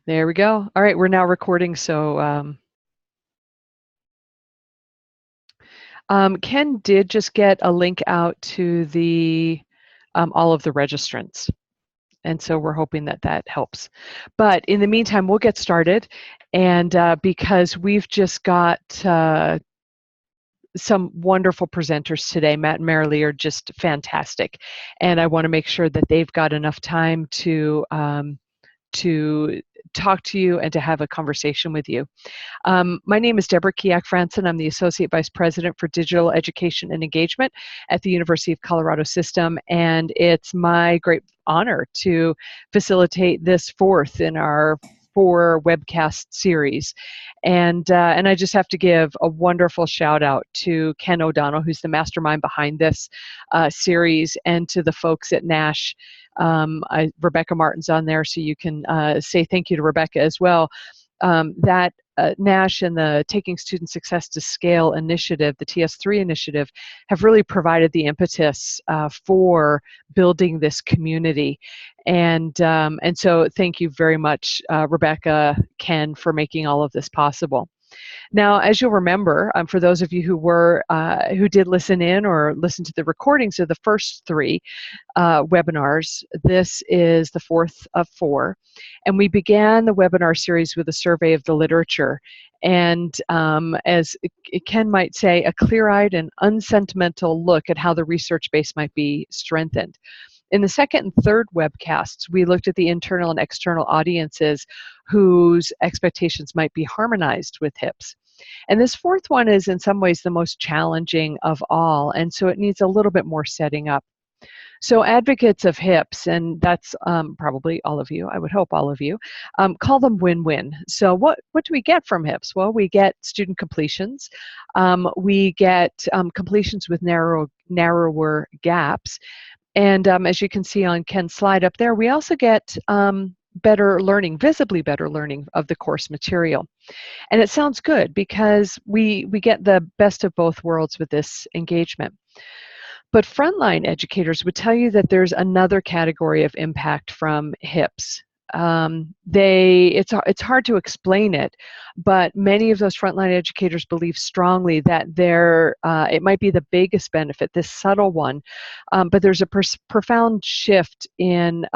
There we go. All right, we're now recording. So Ken did just get a link out to the all of the registrants. And so we're hoping that that helps. But in the meantime, we'll get started. And because we've just got some wonderful presenters today, Matt and Marilee are just fantastic. And I want to make sure that they've got enough time to talk to you and to have a conversation with you. My name is Deborah Kiak-Franson. I'm the Associate Vice President for Digital Education and Engagement at the University of Colorado System, and it's my great honor to facilitate this fourth in our 4 webcast series. And I just have to give a wonderful shout out to Ken O'Donnell, who's the mastermind behind this series, and to the folks at Nash. Rebecca Martin's on there, so you can say thank you to Rebecca as well. Nash and the Taking Student Success to Scale initiative, the TS3 initiative, have really provided the impetus for building this community. And so thank you very much, Rebecca, Ken, for making all of this possible. Now, as you'll remember, for those of you who did listen in or listen to the recordings of the first 3 webinars, this is the 4th of 4. And we began the webinar series with a survey of the literature. And as Ken might say, a clear-eyed and unsentimental look at how the research base might be strengthened. In the second and third webcasts, we looked at the internal and external audiences whose expectations might be harmonized with HIPS. And this fourth one is in some ways the most challenging of all, and so it needs a little bit more setting up. So advocates of HIPS, and that's probably all of you, I would hope all of you, call them win-win. So what do we get from HIPS? Well, we get student completions. We get completions with narrower gaps. And as you can see on Ken's slide up there, we also get better learning, visibly better learning of the course material. And it sounds good because we get the best of both worlds with this engagement. But frontline educators would tell you that there's another category of impact from HIPS. It's hard to explain it, but many of those frontline educators believe strongly that it might be the biggest benefit, this subtle one, but there's a profound shift in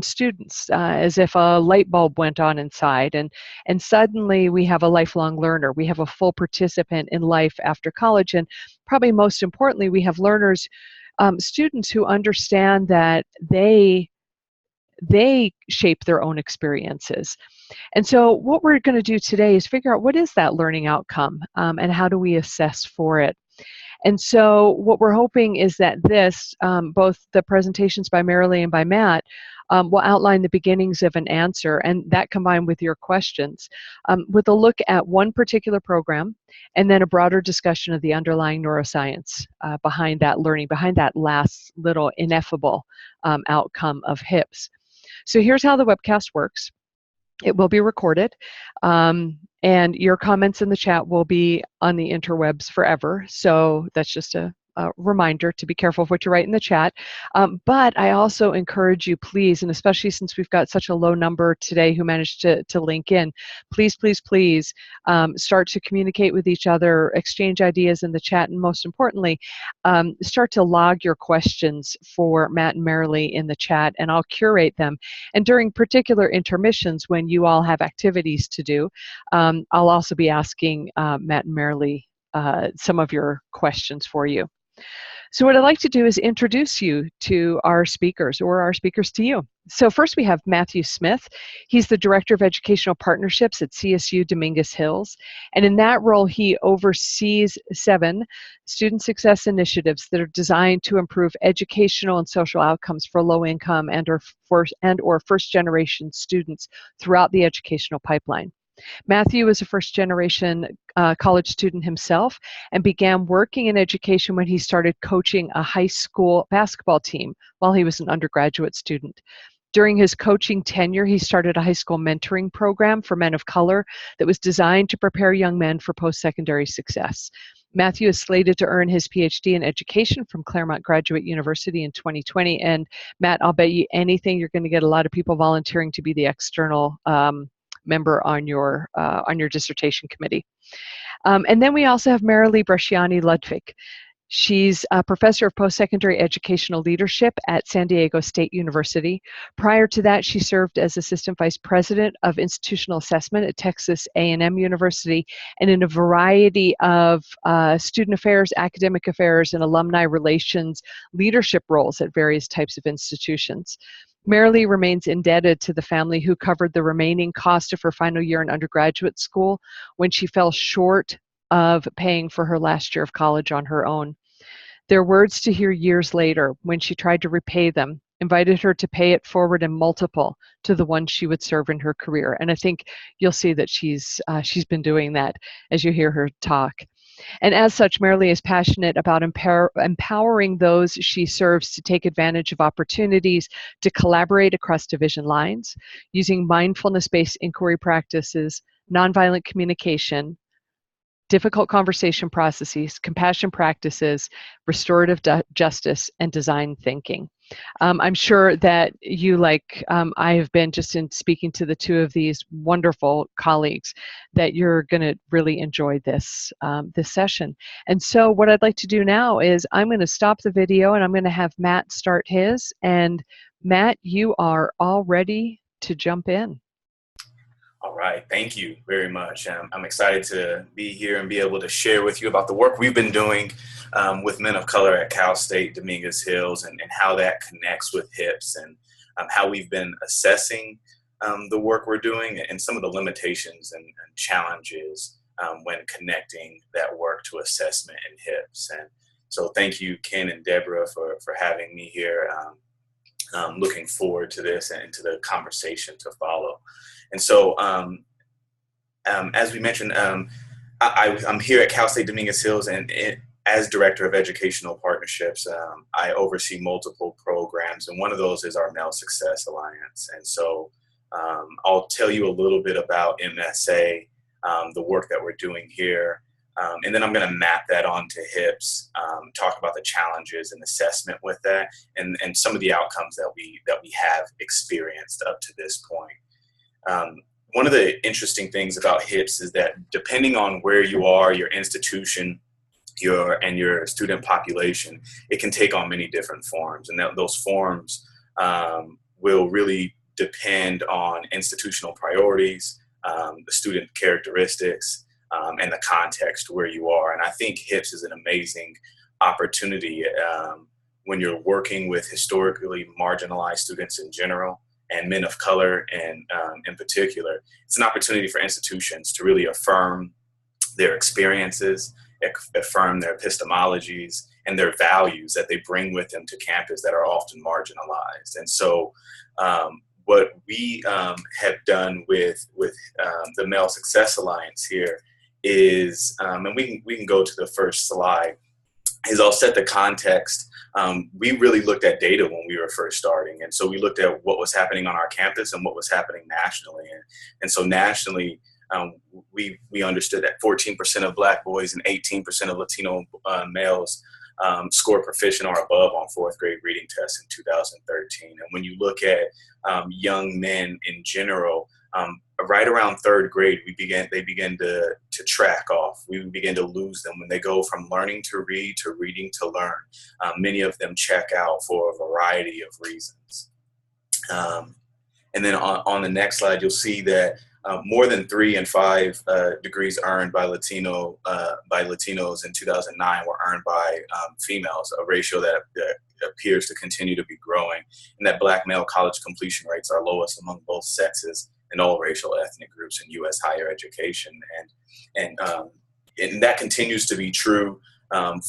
students, as if a light bulb went on inside, and suddenly we have a lifelong learner. We have a full participant in life after college, and probably most importantly, we have learners, students who understand that they shape their own experiences. And so what we're going to do today is figure out what is that learning outcome, and how do we assess for it. And so what we're hoping is that this, both the presentations by Marilee and by Matt, will outline the beginnings of an answer, and that combined with your questions, with a look at one particular program, and then a broader discussion of the underlying neuroscience behind that learning, behind that last little ineffable outcome of HIPS. So here's how the webcast works. It will be recorded, and your comments in the chat will be on the interwebs forever. So that's just a reminder to be careful of what you write in the chat. But I also encourage you, please, and especially since we've got such a low number today who managed to link in, please, please, please start to communicate with each other, exchange ideas in the chat, and most importantly, start to log your questions for Matt and Marilee in the chat, and I'll curate them. And during particular intermissions when you all have activities to do, I'll also be asking Matt and Marilee some of your questions for you. So what I'd like to do is introduce you to our speakers, or our speakers to you. So first we have Matthew Smith. He's the Director of Educational Partnerships at CSU Dominguez Hills. And in that role, he oversees 7 student success initiatives that are designed to improve educational and social outcomes for low-income and or first-generation students throughout the educational pipeline. Matthew is a first-generation college student himself and began working in education when he started coaching a high school basketball team while he was an undergraduate student. During his coaching tenure, he started a high school mentoring program for men of color that was designed to prepare young men for post-secondary success. Matthew is slated to earn his PhD in education from Claremont Graduate University in 2020. And Matt, I'll bet you anything you're going to get a lot of people volunteering to be the external member on your dissertation committee. And then we also have Marilee Bresciani Ludwig. She's a professor of post-secondary educational leadership at San Diego State University. Prior to that, she served as assistant vice president of institutional assessment at Texas A&M University and in a variety of student affairs, academic affairs, and alumni relations leadership roles at various types of institutions. Marilee remains indebted to the family who covered the remaining cost of her final year in undergraduate school when she fell short of paying for her last year of college on her own. Their words to hear years later, when she tried to repay them, invited her to pay it forward in multiple to the one she would serve in her career. And I think you'll see that she's been doing that as you hear her talk. And as such, Marilee is passionate about empowering those she serves to take advantage of opportunities to collaborate across division lines, using mindfulness-based inquiry practices, nonviolent communication, difficult conversation processes, compassion practices, restorative justice, and design thinking. I'm sure that you, like I have been just in speaking to the two of these wonderful colleagues, that you're going to really enjoy this, this session. And so what I'd like to do now is I'm going to stop the video and I'm going to have Matt start his. And Matt, you are all ready to jump in. All right, thank you very much. I'm excited to be here and be able to share with you about the work we've been doing with men of color at Cal State Dominguez Hills and how that connects with HIPS and how we've been assessing the work we're doing and some of the limitations and challenges when connecting that work to assessment and HIPS. And so thank you, Ken and Deborah, for having me here. Looking forward to this and to the conversation to follow. And so, as we mentioned, I'm here at Cal State Dominguez Hills, and as Director of Educational Partnerships, I oversee multiple programs, and one of those is our Male Success Alliance. And so I'll tell you a little bit about MSA, the work that we're doing here, and then I'm going to map that onto HIPS, talk about the challenges and assessment with that, and some of the outcomes that we have experienced up to this point. One of the interesting things about HIPS is that depending on where you are, your institution, your student population, it can take on many different forms, and those forms will really depend on institutional priorities, the student characteristics, and the context where you are. And I think HIPS is an amazing opportunity when you're working with historically marginalized students in general and men of color and in particular. It's an opportunity for institutions to really affirm their experiences, affirm their epistemologies and their values that they bring with them to campus that are often marginalized. And so what we have done with the Male Success Alliance here is, and we can go to the first slide, is I'll set the context. We really looked at data when we were first starting. And so we looked at what was happening on our campus and what was happening nationally. And so nationally, we understood that 14% of Black boys and 18% of Latino males scored proficient or above on fourth grade reading tests in 2013. And when you look at young men in general, right around third grade, they begin to track off. We begin to lose them when they go from learning to read to reading to learn. Many of them check out for a variety of reasons. And then on the next slide, you'll see that more than 3 and 5 degrees earned by Latinos in 2009 were earned by females, a ratio that appears to continue to be growing, and that Black male college completion rates are lowest among both sexes and all racial ethnic groups in U.S. higher education. And that continues to be true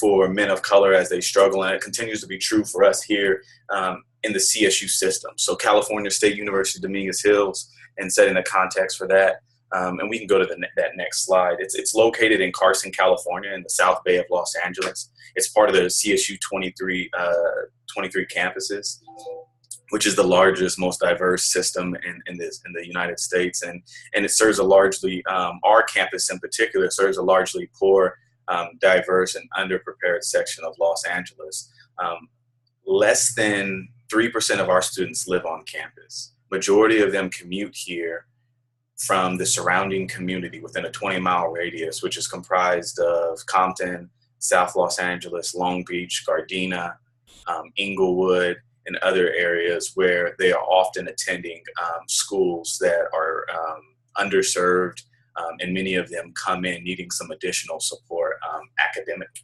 for men of color as they struggle, and it continues to be true for us here in the CSU system. So California State University Dominguez Hills, and setting the context for that. And we can go to that next slide. It's located in Carson, California, in the South Bay of Los Angeles. It's part of the CSU 23 campuses. which is the largest, most diverse system in the United States, and it serves a largely our campus in particular serves a largely poor, diverse, and underprepared section of Los Angeles. Less than 3% of our students live on campus. Majority of them commute here from the surrounding community within a 20-mile radius, which is comprised of Compton, South Los Angeles, Long Beach, Gardena, Inglewood, and other areas where they are often attending schools that are underserved, and many of them come in needing some additional support academically.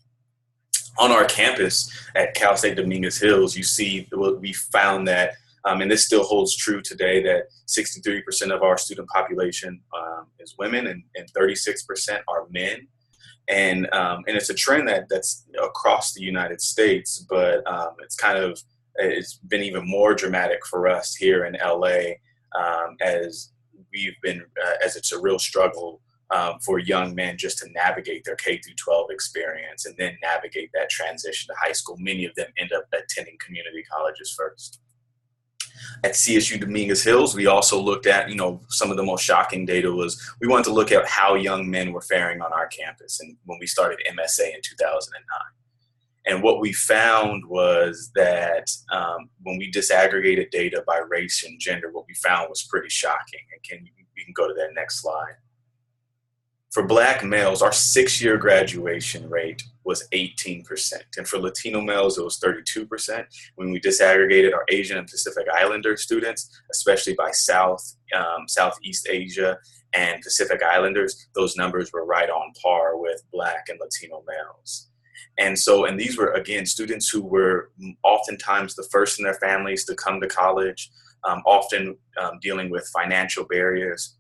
On our campus at Cal State Dominguez Hills, you see what we found that, and this still holds true today, that 63% of our student population is women, and 36% are men. And it's a trend that's across the United States, but it's been even more dramatic for us here in LA, as it's a real struggle for young men just to navigate their K through 12 experience and then navigate that transition to high school. Many of them end up attending community colleges first. At CSU Dominguez Hills, we also looked at, some of the most shocking data was we wanted to look at how young men were faring on our campus, and when we started MSA in 2009. And what we found was that when we disaggregated data by race and gender, what we found was pretty shocking. And we can go to that next slide. For Black males, our 6-year graduation rate was 18%. And for Latino males, it was 32%. When we disaggregated our Asian and Pacific Islander students, especially by Southeast Asia and Pacific Islanders, those numbers were right on par with Black and Latino males. And these were, again, students who were oftentimes the first in their families to come to college, often dealing with financial barriers,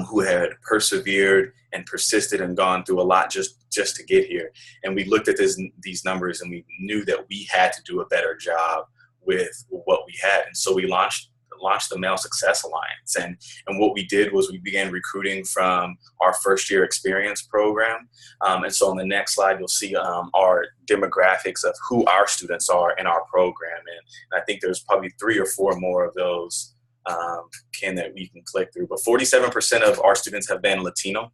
who had persevered and persisted and gone through a lot just to get here. And we looked at these numbers, and we knew that we had to do a better job with what we had. And so we launched the Male Success Alliance. And what we did was we began recruiting from our first year experience program. And so on the next slide, you'll see our demographics of who our students are in our program. And I think there's probably 3 or 4 more of those that we can click through. But 47% of our students have been Latino,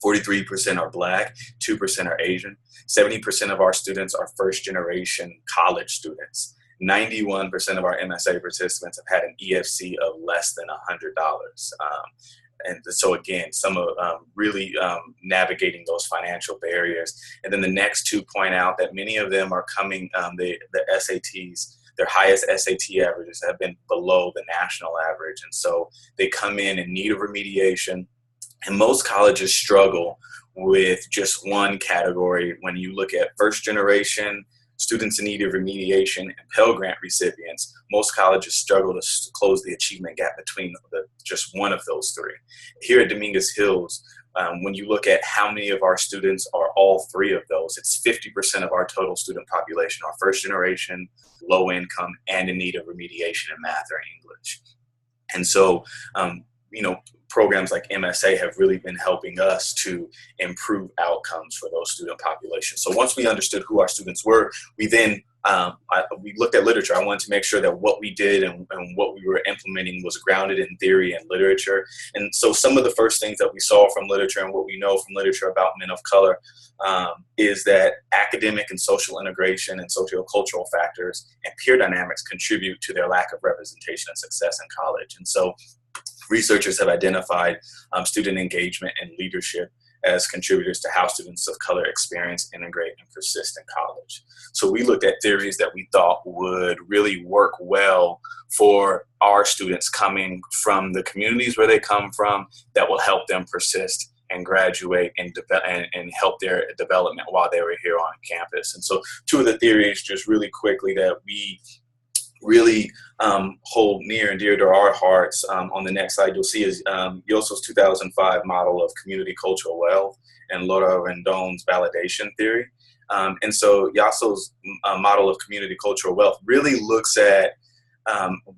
43% are Black, 2% are Asian, 70% of our students are first generation college students. 91% of our MSA participants have had an EFC of less than $100. And so again, some of really navigating those financial barriers. And then the next 2 point out that many of them are coming, the SATs, their highest SAT averages have been below the national average. And so they come in need of remediation. And most colleges struggle with just one category. When you look at first generation students in need of remediation and Pell Grant recipients, most colleges struggle to close the achievement gap between just one of those 3. Here at Dominguez Hills, when you look at how many of our students are all 3 of those, it's 50% of our total student population are first generation, low income, and in need of remediation in math or English. And so, programs like MSA have really been helping us to improve outcomes for those student populations. So once we understood who our students were, we then we looked at literature. I wanted to make sure that what we did and what we were implementing was grounded in theory and literature. And so some of the first things that we saw from literature and what we know from literature about men of color is that academic and social integration and sociocultural factors and peer dynamics contribute to their lack of representation and success in college. And so researchers have identified student engagement and leadership as contributors to how students of color experience, integrate, and persist in college. So we looked at theories that we thought would really work well for our students coming from the communities where they come from, that will help them persist and graduate and help their development while they were here on campus. And so 2 of the theories, just really quickly, that we really hold near and dear to our hearts. On the next slide, you'll see is Yoso's 2005 model of community cultural wealth and Laura Rendon's validation theory. And so Yoso's model of community cultural wealth really looks at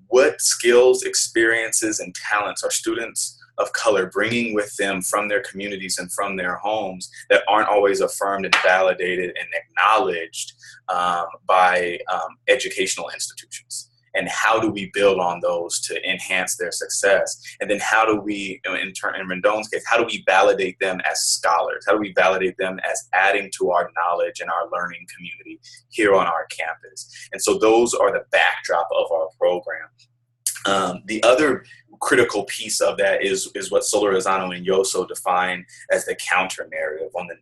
what skills, experiences, and talents are students of color bringing with them from their communities and from their homes that aren't always affirmed and validated and acknowledged by educational institutions. and how do we build on those to enhance their success? And then how do we, in Rendon's case, how do we validate them as scholars? How do we validate them as adding to our knowledge and our learning community here on our campus? And so those are the backdrop of our program. The other critical piece of that is what Solorzano and Yoso define as the counter narrative on the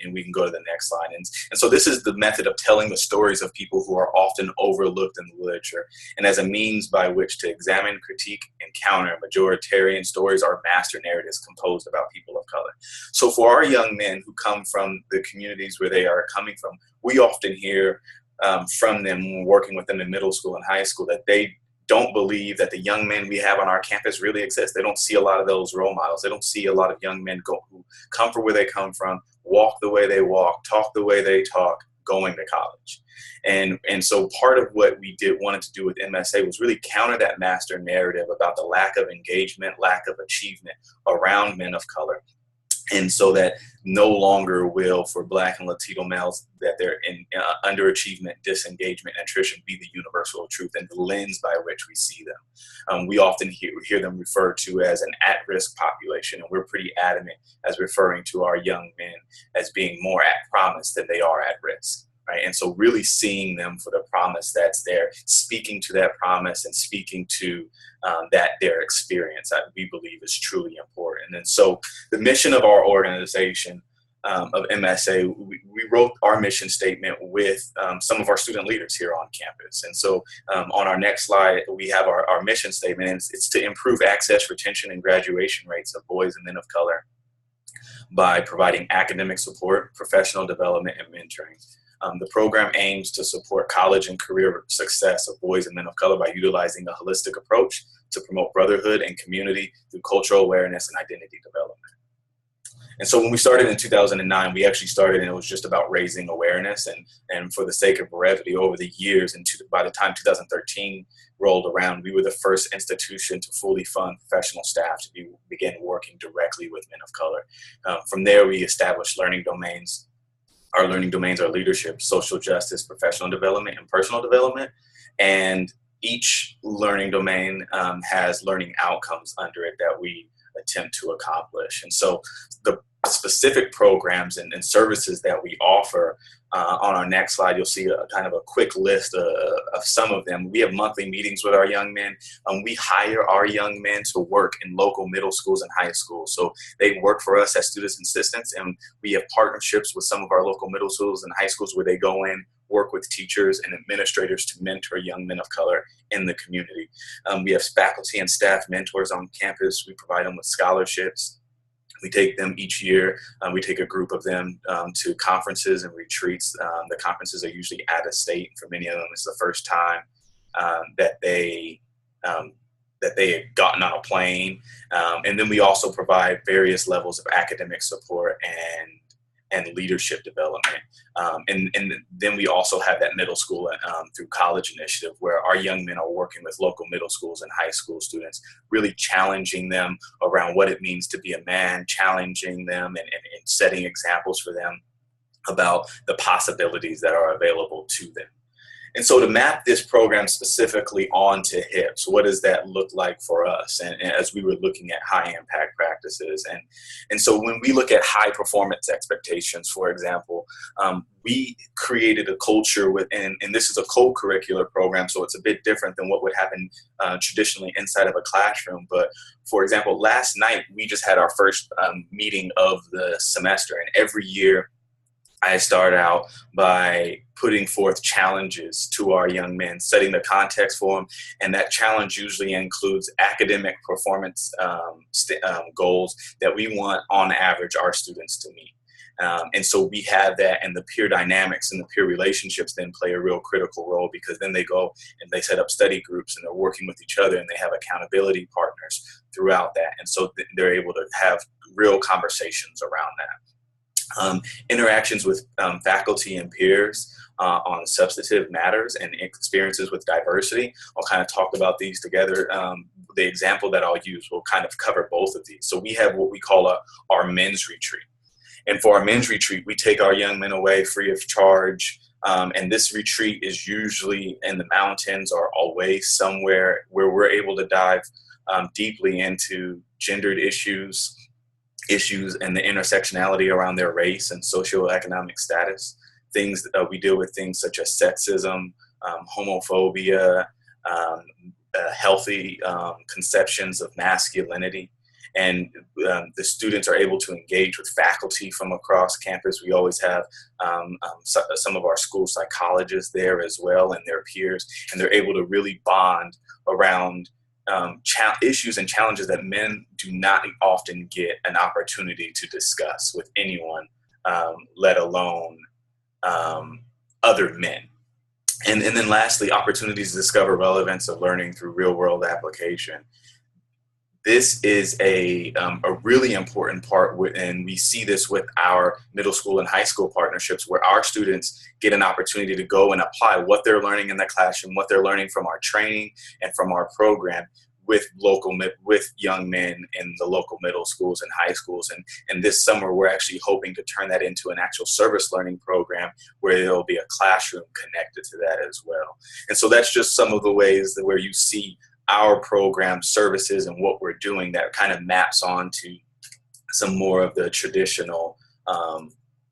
and we can go to the next slide. And so this is the method of telling the stories of people who are often overlooked in the literature, and as a means by which to examine, critique, and counter majoritarian stories or master narratives composed about people of color. So for our young men who come from the communities where they are coming from, we often hear from them when we're working with them in middle school and high school that they don't believe that the young men we have on our campus really exist. They don't see a lot of those role models. They don't see a lot of young men who come from where they come from, walk the way they walk, talk the way they talk, going to college. And so part of what we wanted to do with MSA was really counter that master narrative about the lack of engagement, lack of achievement around men of color. And so that no longer will, for Black and Latino males, that they're in underachievement, disengagement, and attrition be the universal truth and the lens by which we see them. We often hear them referred to as an at-risk population, and we're pretty adamant as referring to our young men as being more at promise than they are at risk. Right? And so really seeing them for the promise that's there, speaking to that promise and speaking to that their experience, we believe is truly important. And so the mission of our organization of MSA, we wrote our mission statement with some of our student leaders here on campus. And so on our next slide, we have our mission statement, and it's to improve access, retention, and graduation rates of boys and men of color by providing academic support, professional development, and mentoring. The program aims to support college and career success of boys and men of color by utilizing a holistic approach to promote brotherhood and community through cultural awareness and identity development. And so when we started in 2009, we actually started and it was just about raising awareness. And for the sake of brevity, over the years, and by the time 2013 rolled around, we were the first institution to fully fund professional staff to begin working directly with men of color. From there, we established learning domains. Our learning domains are leadership, social justice, professional development, and personal development. And each learning domain has learning outcomes under it that we attempt to accomplish. And so the specific programs and services that we offer, on our next slide, you'll see a kind of a quick list of some of them. We have monthly meetings with our young men. We hire our young men to work in local middle schools and high schools. So they work for us as student assistants, and we have partnerships with some of our local middle schools and high schools where they go in, work with teachers and administrators to mentor young men of color in the community. We have faculty and staff mentors on campus. We provide them with scholarships. We take them each year. We take a group of them to conferences and retreats. The conferences are usually out of state. For many of them, it's the first time that they had gotten on a plane. And then we also provide various levels of academic support and leadership development. And then we also have that middle school through college initiative where our young men are working with local middle schools and high school students, really challenging them around what it means to be a man, challenging them and setting examples for them about the possibilities that are available to them. And so to map this program specifically onto HIPS, what does that look like for us? And as we were looking at high impact practices. And so when we look at high performance expectations, for example, we created a culture within, and this is a co-curricular program, so it's a bit different than what would happen traditionally inside of a classroom. But for example, last night, we just had our first meeting of the semester, and every year, I start out by putting forth challenges to our young men, setting the context for them, and that challenge usually includes academic performance goals that we want, on average, our students to meet. And so we have that, and the peer dynamics and the peer relationships then play a real critical role, because then they go and they set up study groups and they're working with each other and they have accountability partners throughout that. And so they're able to have real conversations around that. Interactions with faculty and peers on substantive matters and experiences with diversity. I'll kind of talk about these together. The example that I'll use will kind of cover both of these. So we have what we call our men's retreat. And for our men's retreat, we take our young men away free of charge And this retreat is usually in the mountains or away somewhere where we're able to dive deeply into gendered issues and the intersectionality around their race and socioeconomic status. Things we deal with things such as sexism, homophobia, healthy conceptions of masculinity. And the students are able to engage with faculty from across campus. We always have some of our school psychologists there as well and their peers, and they're able to really bond around issues and challenges that men do not often get an opportunity to discuss with anyone, let alone other men. And then lastly, opportunities to discover relevance of learning through real world application. This is a really important part, and we see this with our middle school and high school partnerships, where our students get an opportunity to go and apply what they're learning in the classroom, what they're learning from our training and from our program with young men in the local middle schools and high schools. And this summer, we're actually hoping to turn that into an actual service learning program where there'll be a classroom connected to that as well. And so that's just some of the ways where you see our program services and what we're doing that kind of maps onto some more of the traditional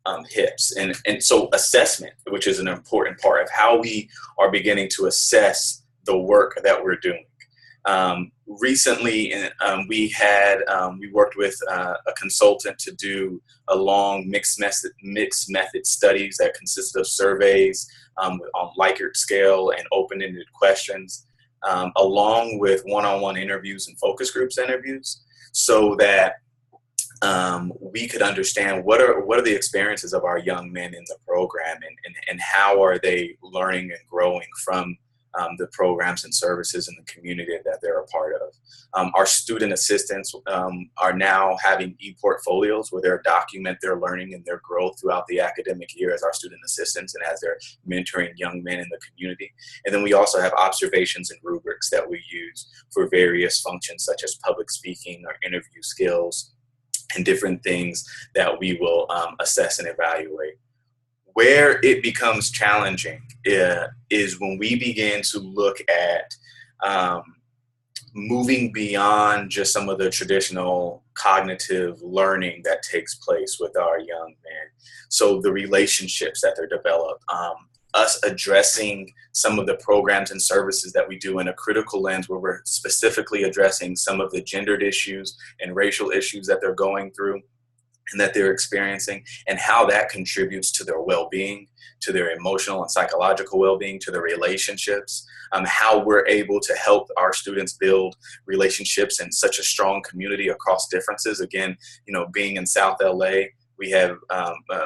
HIPs. And so assessment, which is an important part of how we are beginning to assess the work that we're doing. Recently, we worked with a consultant to do a long mixed method studies that consisted of surveys on Likert scale and open-ended questions, along with one-on-one interviews and focus groups interviews, so that we could understand what are the experiences of our young men in the program, and how are they learning and growing from the programs and services in the community that they're a part of. Our student assistants are now having e-portfolios where they document their learning and their growth throughout the academic year as our student assistants and as they're mentoring young men in the community. And then we also have observations and rubrics that we use for various functions such as public speaking or interview skills and different things that we will assess and evaluate. Where it becomes challenging is when we begin to look at moving beyond just some of the traditional cognitive learning that takes place with our young men. So the relationships that they're developed, us addressing some of the programs and services that we do in a critical lens where we're specifically addressing some of the gendered issues and racial issues that they're going through and that they're experiencing, and how that contributes to their well-being, to their emotional and psychological well-being, to their relationships, how we're able to help our students build relationships in such a strong community across differences. Again, being in South LA, we have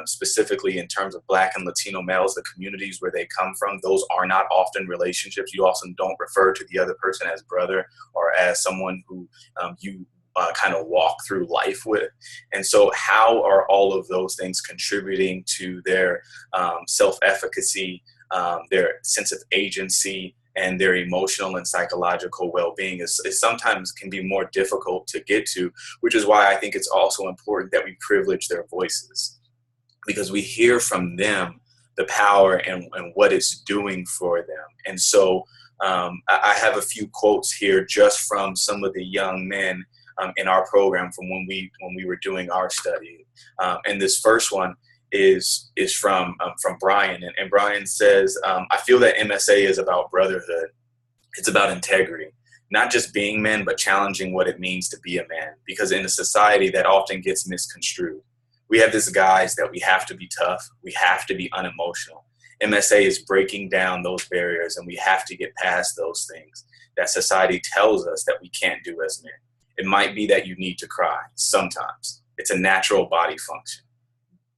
specifically in terms of Black and Latino males, the communities where they come from, those are not often relationships. You often don't refer to the other person as brother or as someone who you kind of walk through life with. And so how are all of those things contributing to their self-efficacy, their sense of agency, and their emotional and psychological well-being is sometimes can be more difficult to get to, which is why I think it's also important that we privilege their voices, because we hear from them the power and what it's doing for them. And so I have a few quotes here just from some of the young men in our program from when we were doing our study. And this first one is from Brian. And Brian says, I feel that MSA is about brotherhood. It's about integrity, not just being men, but challenging what it means to be a man. Because in a society that often gets misconstrued, we have this guise that we have to be tough. We have to be unemotional. MSA is breaking down those barriers, and we have to get past those things that society tells us that we can't do as men. It might be that you need to cry sometimes. It's a natural body function.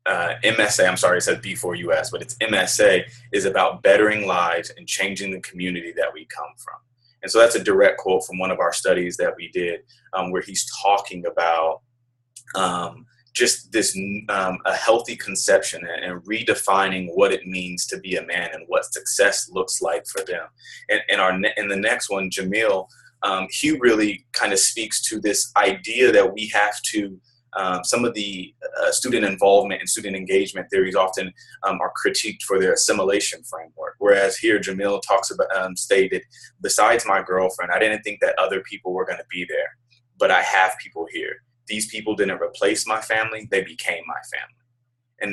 MSA, I'm sorry, it says B4US, but it's MSA is about bettering lives and changing the community that we come from. And so that's a direct quote from one of our studies that we did, where he's talking about just this a healthy conception and redefining what it means to be a man and what success looks like for them. And in the next one, Jamil, he really kind of speaks to this idea that we have to Some of the student involvement and student engagement theories often are critiqued for their assimilation framework. Whereas here, Jamil talks about, stated, besides my girlfriend, I didn't think that other people were going to be there, but I have people here. These people didn't replace my family, they became my family.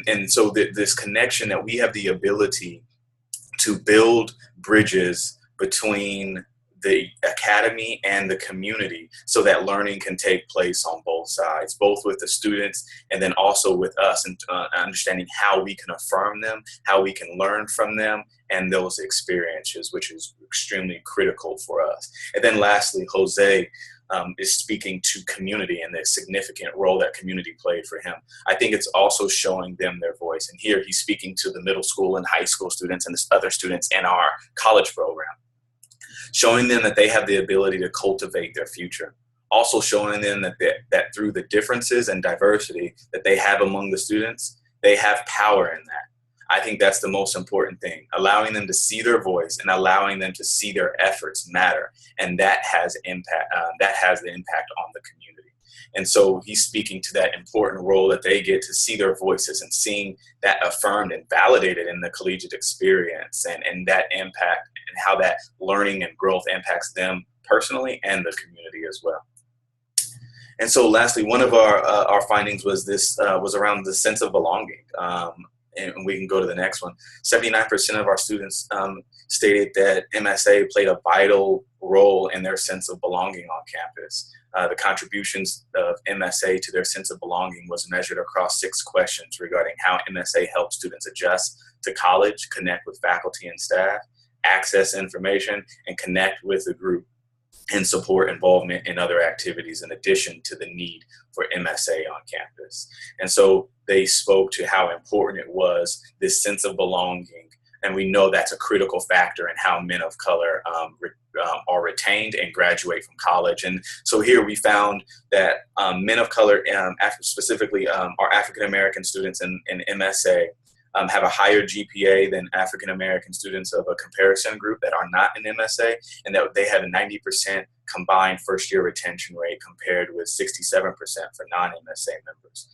And so this connection that we have the ability to build bridges between the academy and the community so that learning can take place on both sides, both with the students and then also with us, and understanding how we can affirm them, how we can learn from them and those experiences, which is extremely critical for us. And then lastly, Jose is speaking to community and the significant role that community played for him. I think it's also showing them their voice. And here he's speaking to the middle school and high school students and the other students in our college program, showing them that they have the ability to cultivate their future. Also showing them that through the differences and diversity that they have among the students, they have power in that. I think that's the most important thing, allowing them to see their voice and allowing them to see their efforts matter. And that has impact. That has the impact on the community. And so he's speaking to that important role that they get to see their voices and seeing that affirmed and validated in the collegiate experience, and that impact and how that learning and growth impacts them personally and the community as well. And so lastly, one of our findings was around the sense of belonging. And we can go to the next one. 79% of our students stated that MSA played a vital role in their sense of belonging on campus. The contributions of MSA to their sense of belonging was measured across 6 questions regarding how MSA helps students adjust to college, connect with faculty and staff, access information, and connect with the group, and support involvement in other activities in addition to the need for MSA on campus. And so they spoke to how important it was, this sense of belonging. And we know that's a critical factor in how men of color are retained and graduate from college. And so here we found that men of color, specifically our African-American students in MSA, have a higher GPA than African-American students of a comparison group that are not in MSA, and that they had a 90% combined first-year retention rate compared with 67% for non-MSA members.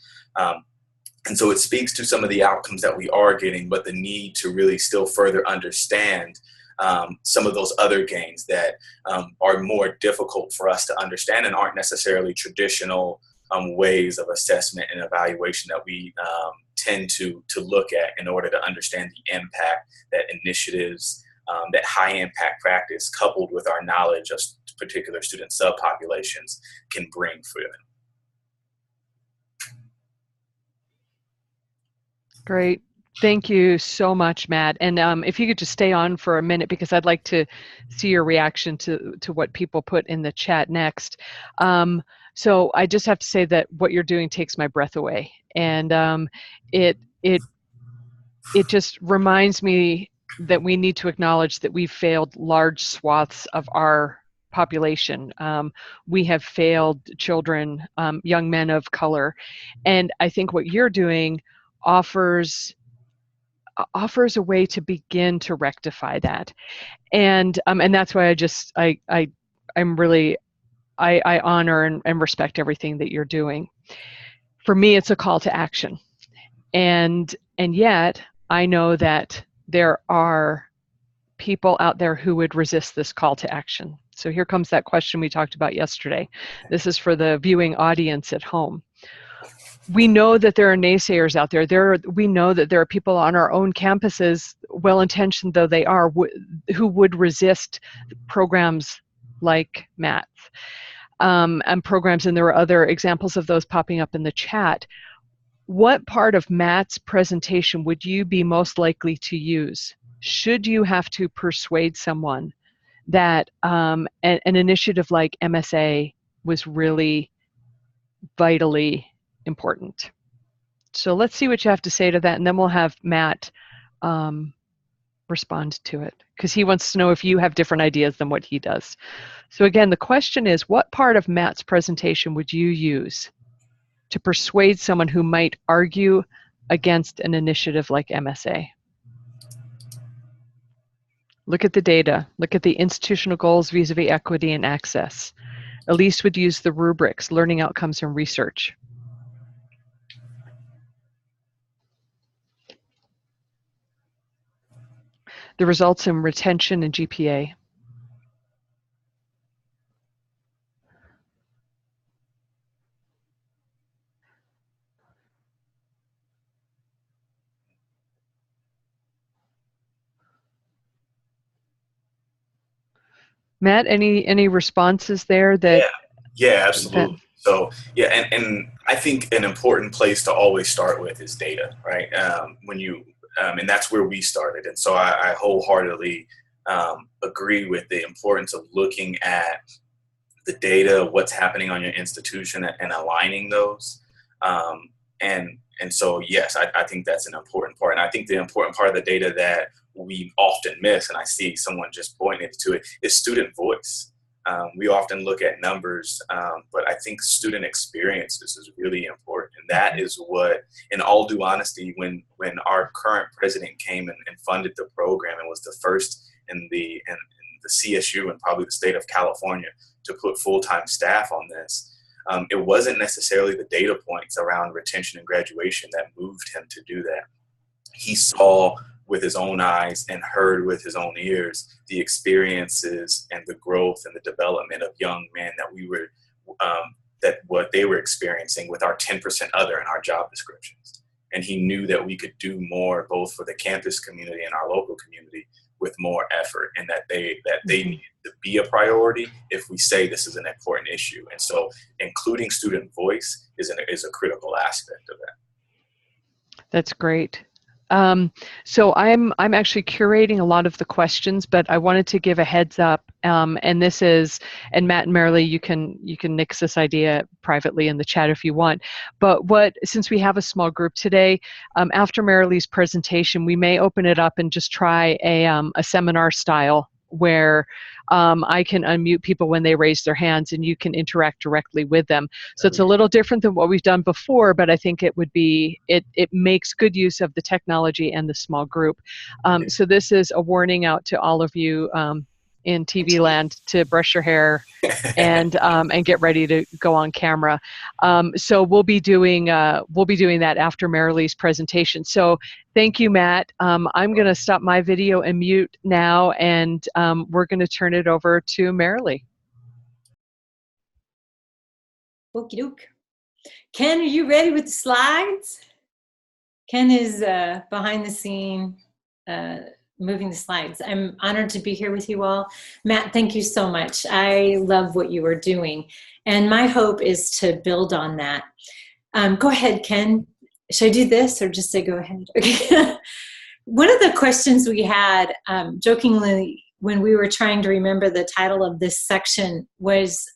And so it speaks to some of the outcomes that we are getting, but the need to really still further understand some of those other gains that are more difficult for us to understand and aren't necessarily traditional ways of assessment and evaluation that we tend to look at in order to understand the impact that initiatives, that high impact practice coupled with our knowledge of particular student subpopulations can bring for them. Great. Thank you so much, Matt. And if you could just stay on for a minute, because I'd like to see your reaction to what people put in the chat next. So I just have to say that what you're doing takes my breath away. And it just reminds me that we need to acknowledge that we've failed large swaths of our population. We have failed children, young men of color. And I think what you're doing offers a way to begin to rectify that. And that's why I honor and respect everything that you're doing. For me, it's a call to action. And yet I know that there are people out there who would resist this call to action. So here comes that question we talked about yesterday. This is for the viewing audience at home. We know that there are naysayers out there. We know that there are people on our own campuses, well-intentioned though they are, who would resist programs like Matt's and programs, and there were other examples of those popping up in the chat. What part of Matt's presentation would you be most likely to use should you have to persuade someone that an initiative like MSA was really vitally important? So let's see what you have to say to that, and then we'll have Matt respond to it, because he wants to know if you have different ideas than what he does. So again, the question is, what part of Matt's presentation would you use to persuade someone who might argue against an initiative like MSA? Look at the data. Look at the institutional goals vis-a-vis equity and access. Elise would use the rubrics, learning outcomes and research. the results in retention and GPA. Matt, any responses there that? Yeah, absolutely. So yeah, and I think an important place to always start with is data, right? And that's where we started. And so I wholeheartedly agree with the importance of looking at the data, what's happening on your institution, and aligning those. And so yes, I think that's an important part. And I think the important part of the data that we often miss, and I see someone just pointed to it, is student voice. We often look at numbers, but I think student experiences is really important. And that is what, in all due honesty, when our current president came and funded the program and was the first in the CSU and probably the state of California to put full-time staff on this, it wasn't necessarily the data points around retention and graduation that moved him to do that. He saw with his own eyes and heard with his own ears the experiences and the growth and the development of young men that what they were experiencing with our 10% other in our job descriptions. And he knew that we could do more both for the campus community and our local community with more effort, and that they needed to be a priority if we say this is an important issue. And so including student voice is a critical aspect of that. That's great. So I'm actually curating a lot of the questions, but I wanted to give a heads up. And this is, and Matt and Marilee, you can nix this idea privately in the chat if you want. But since we have a small group today, after Marilee's presentation, we may open it up and just try a seminar style where I can unmute people when they raise their hands and you can interact directly with them. So it's a little different than what we've done before, but I think it makes good use of the technology and the small group. So this is a warning out to all of you in TV land to brush your hair and get ready to go on camera. So we'll be doing that after Marilee's presentation. So thank you, Matt. I'm going to stop my video and mute now, and we're going to turn it over to Marilee. Okie doke. Ken, are you ready with the slides? Ken is behind the scene moving the slides. I'm honored to be here with you all. Matt, thank you so much. I love what you are doing. And my hope is to build on that. Go ahead, Ken. Should I do this or just say go ahead? Okay. One of the questions we had, jokingly, when we were trying to remember the title of this section was,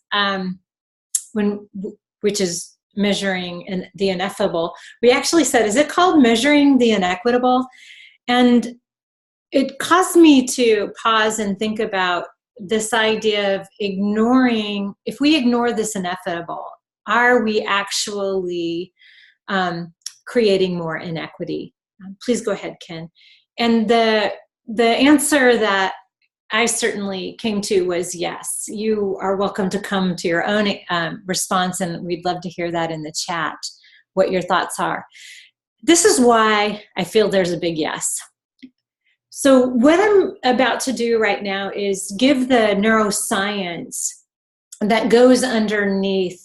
which is measuring the ineffable. We actually said, is it called measuring the inequitable? And it caused me to pause and think about this idea of ignoring, if we ignore this ineffable, are we actually creating more inequity? Please go ahead, Ken. And the answer that I certainly came to was yes. You are welcome to come to your own response, and we'd love to hear that in the chat, what your thoughts are. This is why I feel there's a big yes. So what I'm about to do right now is give the neuroscience that goes underneath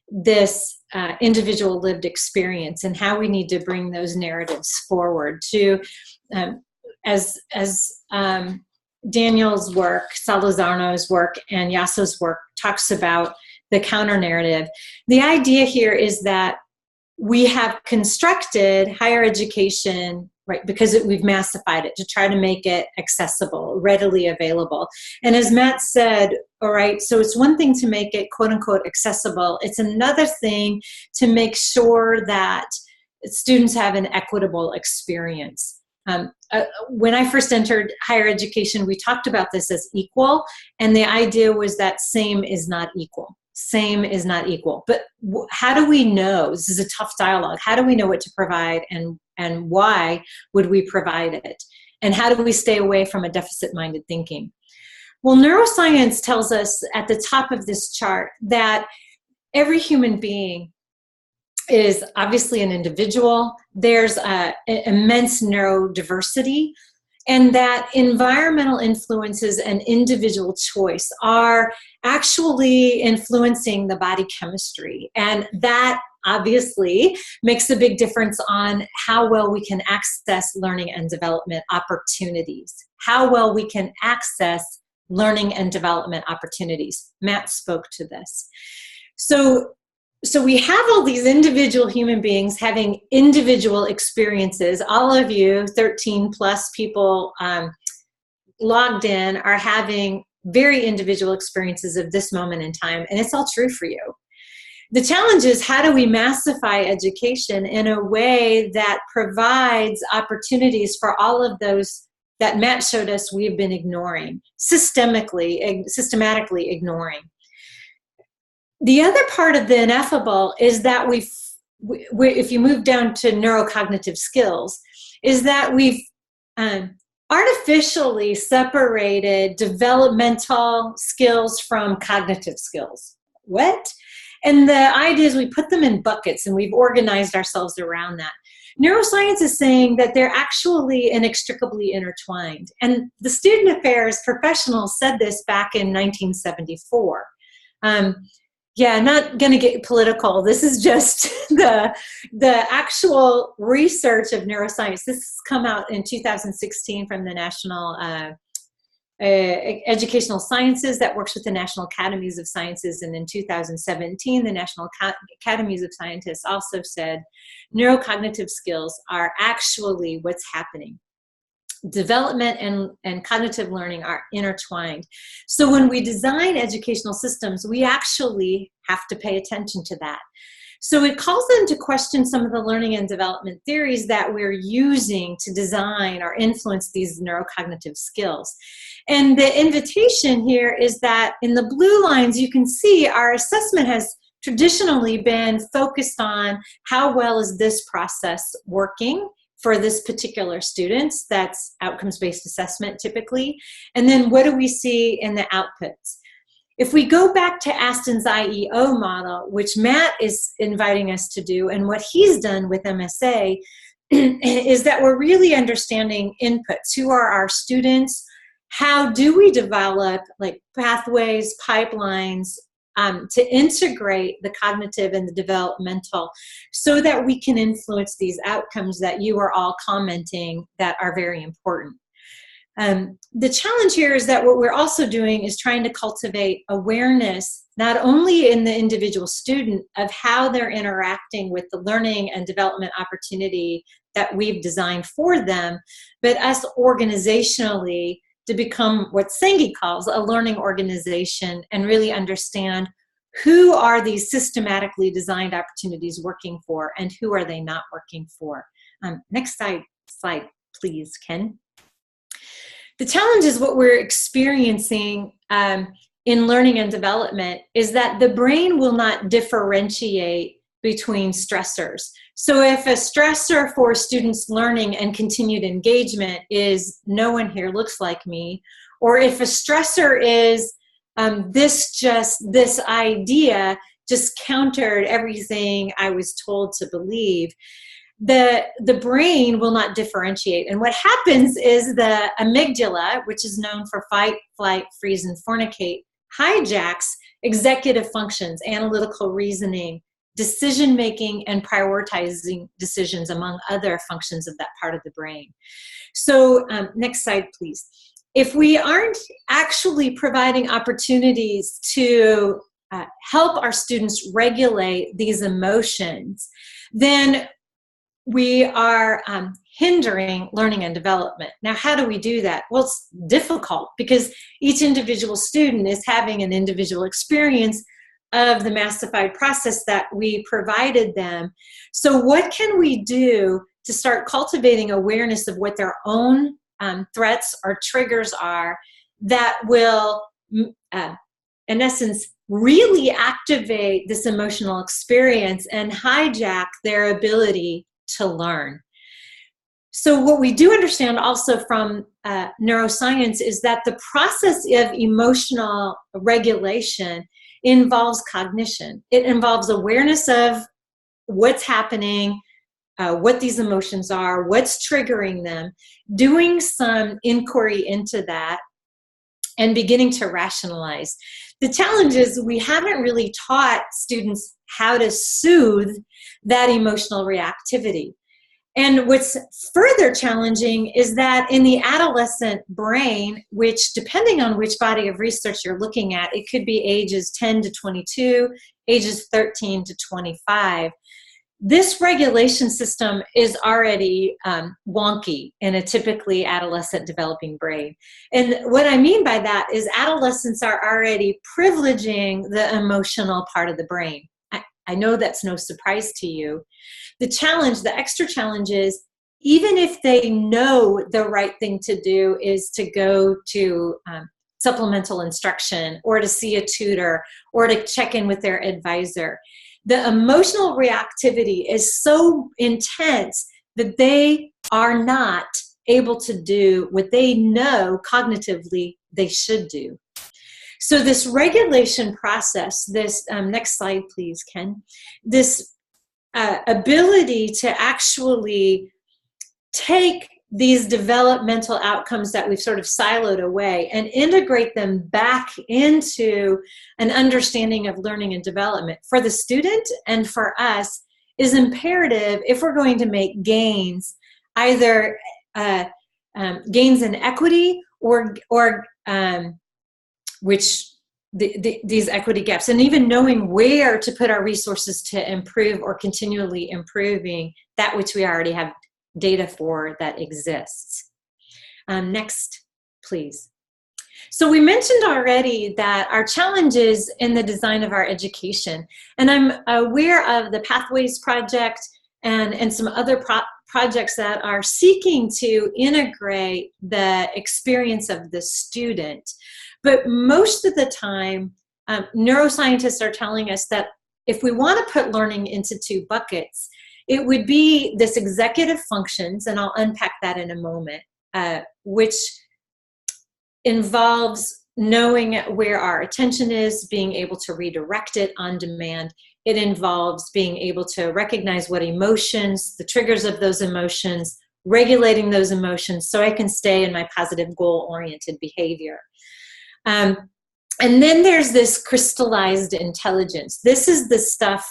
this individual lived experience and how we need to bring those narratives forward to, as Daniel's work, Salazarno's work, and Yasso's work talks about the counter narrative. The idea here is that we have constructed higher education, right, because we've massified it to try to make it accessible, readily available. And as Matt said, all right, so it's one thing to make it quote unquote accessible. It's another thing to make sure that students have an equitable experience. When I first entered higher education, we talked about this as equal, and the idea was that same is not equal. Same is not equal. But how do we know? This is a tough dialogue. How do we know what to provide, and why would we provide it? And how do we stay away from a deficit-minded thinking? Well, neuroscience tells us at the top of this chart that every human being is obviously an individual. There's immense neurodiversity, and that environmental influences and individual choice are actually influencing the body chemistry. And that obviously makes a big difference on how well we can access learning and development opportunities. How well we can access learning and development opportunities. Matt spoke to this. So we have all these individual human beings having individual experiences. All of you, 13 plus people logged in, are having very individual experiences of this moment in time, and it's all true for you. The challenge is, how do we massify education in a way that provides opportunities for all of those that Matt showed us we've been ignoring, systematically ignoring. The other part of the ineffable is that if you move down to neurocognitive skills, is that we've artificially separated developmental skills from cognitive skills. What? And the idea is we put them in buckets, and we've organized ourselves around that. Neuroscience is saying that they're actually inextricably intertwined. And the student affairs professionals said this back in 1974. Yeah, not going to get political. This is just the actual research of neuroscience. This has come out in 2016 from the National Educational Sciences that works with the National Academies of Sciences. And in 2017, the National Academies of Scientists also said neurocognitive skills are actually what's happening. Development and cognitive learning are intertwined. So when we design educational systems, we actually have to pay attention to that. So it calls into question some of the learning and development theories that we're using to design or influence these neurocognitive skills. And the invitation here is that in the blue lines, you can see our assessment has traditionally been focused on how well is this process working for this particular students. That's outcomes-based assessment typically. And then what do we see in the outputs? If we go back to Aston's IEO model, which Matt is inviting us to do, and what he's done with MSA, is that we're really understanding inputs. Who are our students? How do we develop like pathways, pipelines, to integrate the cognitive and the developmental so that we can influence these outcomes that you are all commenting that are very important. The challenge here is that what we're also doing is trying to cultivate awareness, not only in the individual student of how they're interacting with the learning and development opportunity that we've designed for them, but us organizationally to become what Sengi calls a learning organization and really understand who are these systematically designed opportunities working for and who are they not working for. Next slide, please, Ken. The challenge is what we're experiencing in learning and development is that the brain will not differentiate between stressors. So if a stressor for students' learning and continued engagement is no one here looks like me, or if a stressor is this idea just countered everything I was told to believe, the brain will not differentiate. And what happens is the amygdala, which is known for fight, flight, freeze, and fornicate, hijacks executive functions, analytical reasoning, decision-making, and prioritizing decisions, among other functions of that part of the brain. So next slide, please. If we aren't actually providing opportunities to help our students regulate these emotions, then we are hindering learning and development. Now, how do we do that? Well, it's difficult because each individual student is having an individual experience of the massified process that we provided them. So what can we do to start cultivating awareness of what their own threats or triggers are that will, in essence, really activate this emotional experience and hijack their ability to learn? So what we do understand also from neuroscience is that the process of emotional regulation involves cognition. It involves awareness of what's happening, what these emotions are, what's triggering them, doing some inquiry into that, and beginning to rationalize. The challenge is we haven't really taught students how to soothe that emotional reactivity. And what's further challenging is that in the adolescent brain, which depending on which body of research you're looking at, it could be ages 10 to 22, ages 13 to 25, this regulation system is already wonky in a typically adolescent developing brain. And what I mean by that is adolescents are already privileging the emotional part of the brain. I know that's no surprise to you. The challenge, the extra challenge is, even if they know the right thing to do is to go to supplemental instruction or to see a tutor or to check in with their advisor, the emotional reactivity is so intense that they are not able to do what they know cognitively they should do. So this regulation process, this, next slide please, Ken, this ability to actually take these developmental outcomes that we've sort of siloed away and integrate them back into an understanding of learning and development for the student and for us is imperative if we're going to make gains, either gains in equity or these equity gaps, and even knowing where to put our resources to improve or continually improving that which we already have data for that exists. Next, please. So we mentioned already that our challenges in the design of our education, and I'm aware of the Pathways Project and some other projects that are seeking to integrate the experience of the student. But most of the time, neuroscientists are telling us that if we want to put learning into two buckets, it would be this executive functions, and I'll unpack that in a moment, which involves knowing where our attention is, being able to redirect it on demand. It involves being able to recognize what emotions, the triggers of those emotions, regulating those emotions so I can stay in my positive goal-oriented behavior. And then there's this crystallized intelligence. This is the stuff,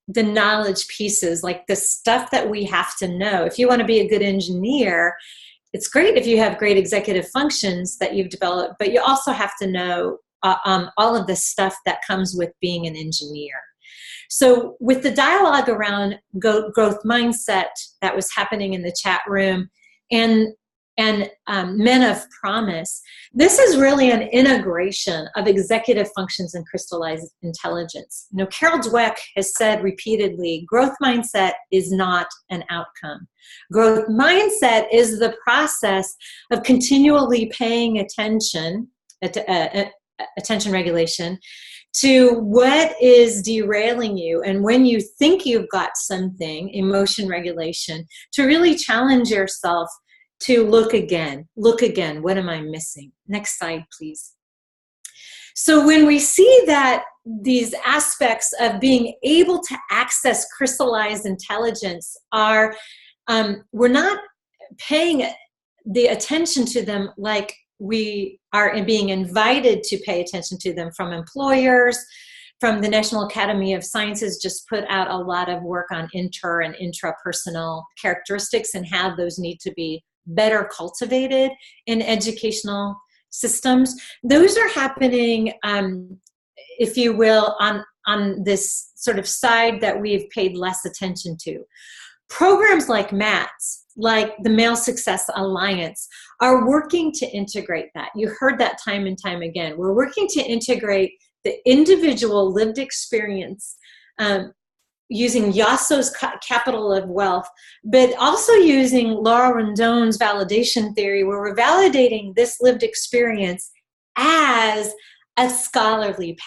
the knowledge pieces, like the stuff that we have to know. If you want to be a good engineer, it's great if you have great executive functions that you've developed, but you also have to know all of the stuff that comes with being an engineer. So with the dialogue around growth mindset that was happening in the chat room and Men of Promise, this is really an integration of executive functions and crystallized intelligence. You know, Carol Dweck has said repeatedly, growth mindset is not an outcome. Growth mindset is the process of continually paying attention, attention regulation, to what is derailing you. And when you think you've got something, emotion regulation, to really challenge yourself to look again, what am I missing? Next slide, please. So when we see that these aspects of being able to access crystallized intelligence are, we're not paying the attention to them like we are being invited to pay attention to them from employers, from the National Academy of Sciences just put out a lot of work on inter and intrapersonal characteristics and how those need to be better cultivated in educational systems. Those are happening, if you will, on this sort of side that we've paid less attention to. Programs like MATS, like the Male Success Alliance, are working to integrate that. You heard that time and time again. We're working to integrate the individual lived experience using Yasso's capital of wealth, but also using Laura Rendon's validation theory, where we're validating this lived experience as a scholarly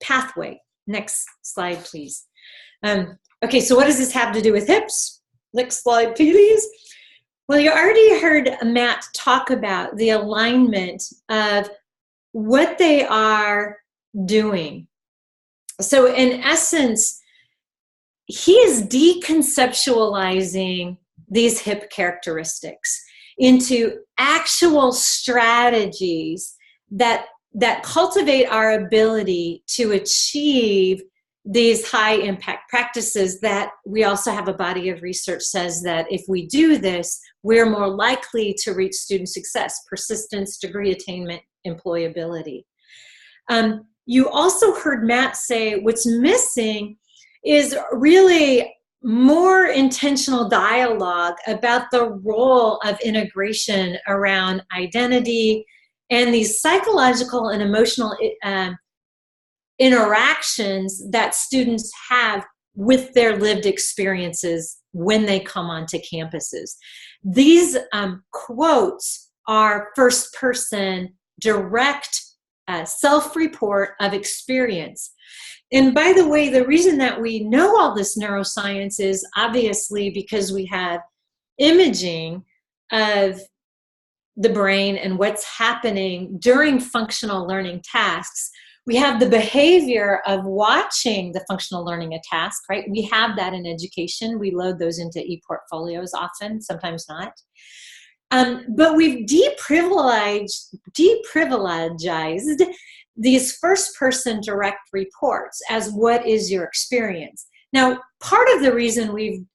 pathway. Next slide, please. Okay, so what does this have to do with hips? Next slide, please. Well, you already heard Matt talk about the alignment of what they are doing. So in essence, he is deconceptualizing these HIP characteristics into actual strategies that cultivate our ability to achieve these high impact practices, that we also have a body of research says that if we do this, we're more likely to reach student success, persistence, degree attainment, employability. You also heard Matt say what's missing is really more intentional dialogue about the role of integration around identity and these psychological and emotional interactions that students have with their lived experiences when they come onto campuses. These quotes are first-person, direct self-report of experience. And by the way, the reason that we know all this neuroscience is obviously because we have imaging of the brain and what's happening during functional learning tasks. We have the behavior of watching the functional learning a task, right? We have that in education. We load those into e-portfolios often, sometimes not. But we've deprivileged these first-person direct reports as what is your experience. Now, part of the reason we've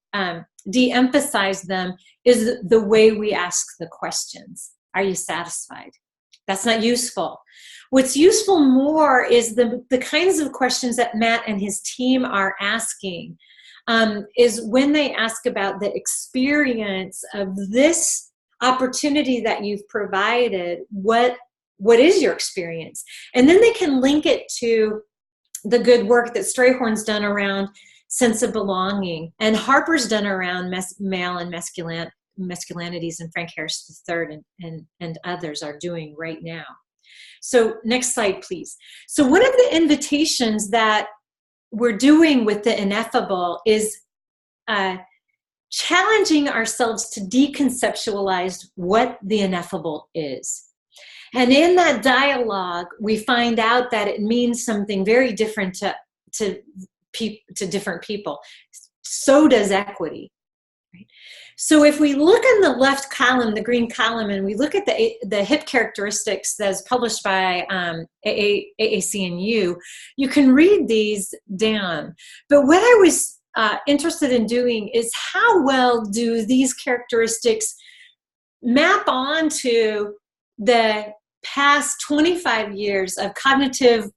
de-emphasized them is the way we ask the questions. Are you satisfied? That's not useful. What's useful more is the kinds of questions that Matt and his team are asking, is when they ask about the experience of this opportunity that you've provided, what is your experience? And then they can link it to the good work that Strayhorn's done around sense of belonging, and Harper's done around male and masculinities, and Frank Harris III and others are doing right now. So next slide, please. So one of the invitations that we're doing with the ineffable is challenging ourselves to deconceptualize what the ineffable is. And in that dialogue, we find out that it means something very different to different people. So does equity. Right? So if we look in the left column, the green column, and we look at the HIP characteristics that's published by AAC&U, you can read these down. But what I was interested in doing is how well do these characteristics map onto the past 25 years of cognitive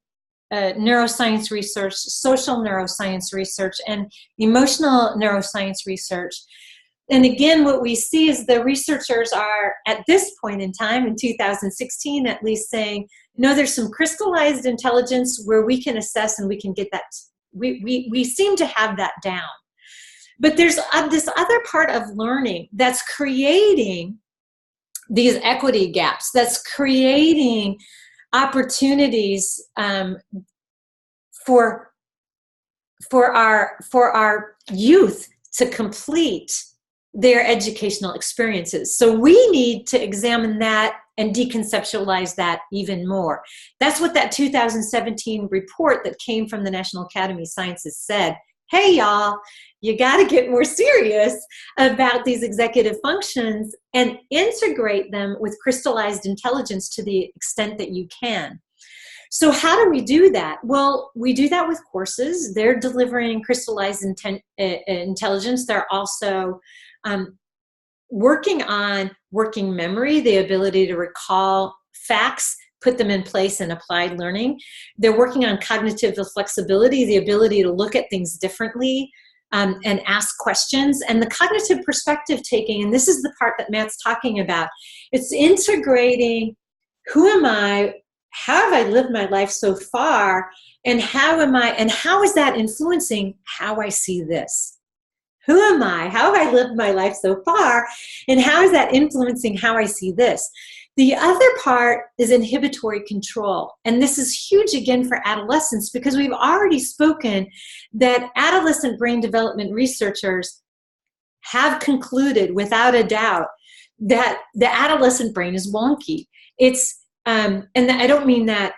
neuroscience research, social neuroscience research, and emotional neuroscience research. And again, what we see is the researchers are, at this point in time, in 2016 at least, saying, no, there's some crystallized intelligence where we can assess and we can get that. We seem to have that down. But there's this other part of learning that's creating these equity gaps, that's creating opportunities for our youth to complete their educational experiences. So we need to examine that and deconceptualize that even more. That's what that 2017 report that came from the National Academy of Sciences said. Hey, y'all, you got to get more serious about these executive functions and integrate them with crystallized intelligence to the extent that you can. So how do we do that? Well, we do that with courses. They're delivering crystallized intelligence. They're also working on working memory, the ability to recall facts, put them in place in applied learning. They're working on cognitive flexibility, the ability to look at things differently and ask questions. And the cognitive perspective taking, and this is the part that Matt's talking about, it's integrating who am I, how have I lived my life so far, and how is that influencing how I see this? Who am I? How have I lived my life so far? And how is that influencing how I see this? The other part is inhibitory control. And this is huge again for adolescents because we've already spoken that adolescent brain development researchers have concluded without a doubt that the adolescent brain is wonky. It's, and I don't mean that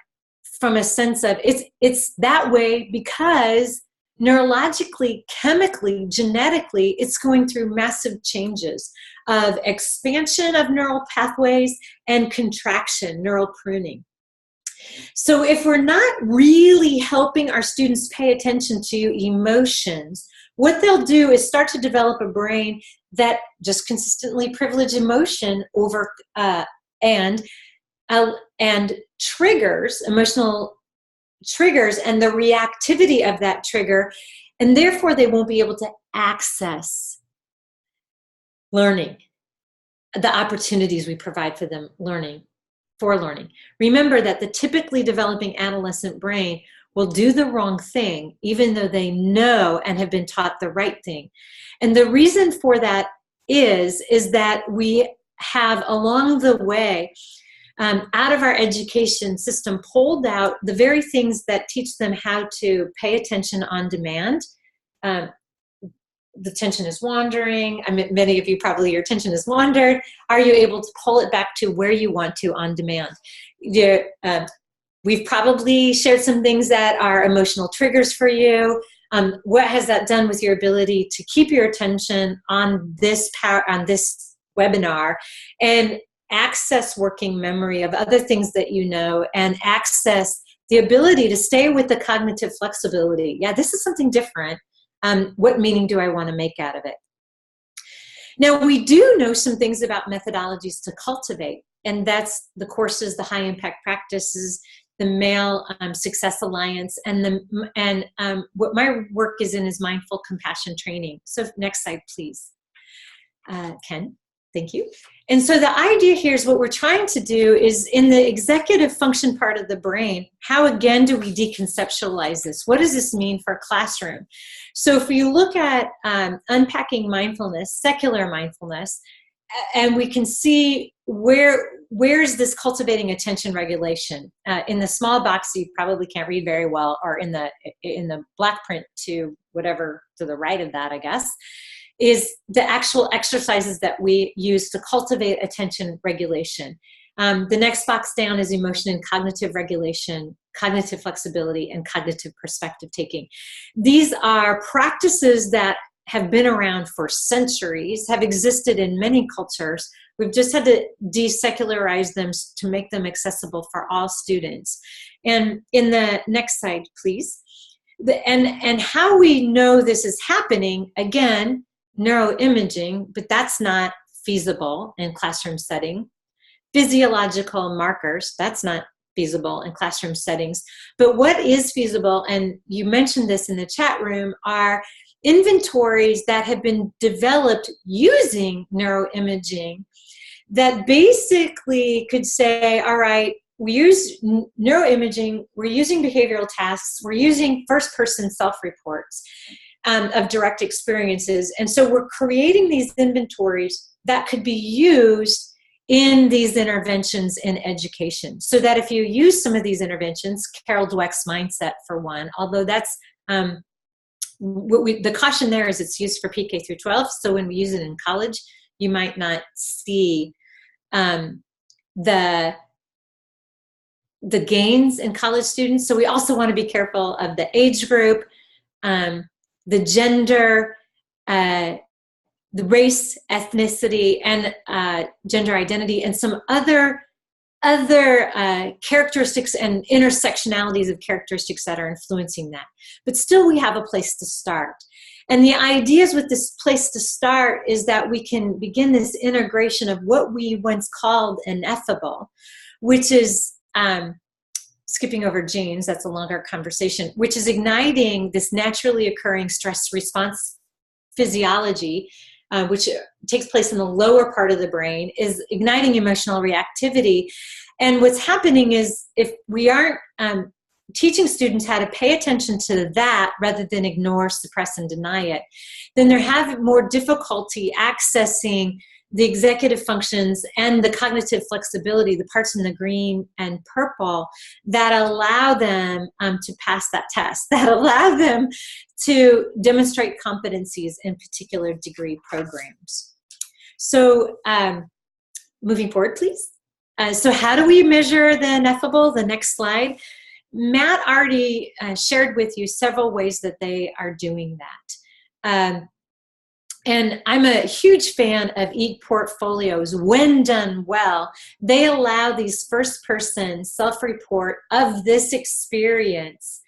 from a sense of, it's that way because neurologically, chemically, genetically, it's going through massive changes of expansion of neural pathways and contraction, neural pruning. So if we're not really helping our students pay attention to emotions, what they'll do is start to develop a brain that just consistently privilege emotion over and triggers, emotional triggers, and the reactivity of that trigger, and therefore they won't be able to access learning, the opportunities we provide for them for learning. Remember that the typically developing adolescent brain will do the wrong thing even though they know and have been taught the right thing. And the reason for that is that we have along the way out of our education system pulled out the very things that teach them how to pay attention on demand. The attention is wandering. I mean, many of you probably, your attention is wandered. Are you able to pull it back to where you want to on demand? We've probably shared some things that are emotional triggers for you. What has that done with your ability to keep your attention on this webinar and access working memory of other things that you know, and access the ability to stay with the cognitive flexibility? Yeah, this is something different. What meaning do I want to make out of it? Now, we do know some things about methodologies to cultivate, and that's the courses, the high impact practices, the Male Success Alliance, and what my work is in is mindful compassion training. So next slide, please. Ken, thank you. And so the idea here is what we're trying to do is in the executive function part of the brain, how again do we deconceptualize this? What does this mean for a classroom? So if we look at unpacking mindfulness, secular mindfulness, and we can see where is this cultivating attention regulation. In the small box you probably can't read very well, or in the black print to whatever to the right of that, I guess, is the actual exercises that we use to cultivate attention regulation. The next box down is emotion and cognitive regulation, cognitive flexibility, and cognitive perspective taking. These are practices that have been around for centuries, have existed in many cultures. We've just had to desecularize them to make them accessible for all students. And in the next slide, please. And how we know this is happening, again, neuroimaging, but that's not feasible in classroom setting. Physiological markers, that's not feasible in classroom settings. But what is feasible, and you mentioned this in the chat room, are inventories that have been developed using neuroimaging that basically could say, all right, we use neuroimaging, we're using behavioral tasks, we're using first-person self-reports of direct experiences. And so we're creating these inventories that could be used in these interventions in education. So that if you use some of these interventions, Carol Dweck's mindset for one, although that's, the caution there is it's used for PK through 12. So when we use it in college, you might not see the gains in college students. So we also want to be careful of the age group, the gender, the race, ethnicity, and gender identity, and some other characteristics and intersectionalities of characteristics that are influencing that. But still, we have a place to start. And the ideas with this place to start is that we can begin this integration of what we once called ineffable, which is skipping over genes, that's a longer conversation, which is igniting this naturally occurring stress response physiology, which takes place in the lower part of the brain, is igniting emotional reactivity. And what's happening is if we aren't teaching students how to pay attention to that rather than ignore, suppress, and deny it, then they're having more difficulty accessing the executive functions and the cognitive flexibility, the parts in the green and purple that allow them to pass that test, that allow them to demonstrate competencies in particular degree programs. So moving forward, please. So how do we measure the ineffable? The next slide. Matt already shared with you several ways that they are doing that. And I'm a huge fan of e-portfolios. When done well, they allow these first-person self-report of this experience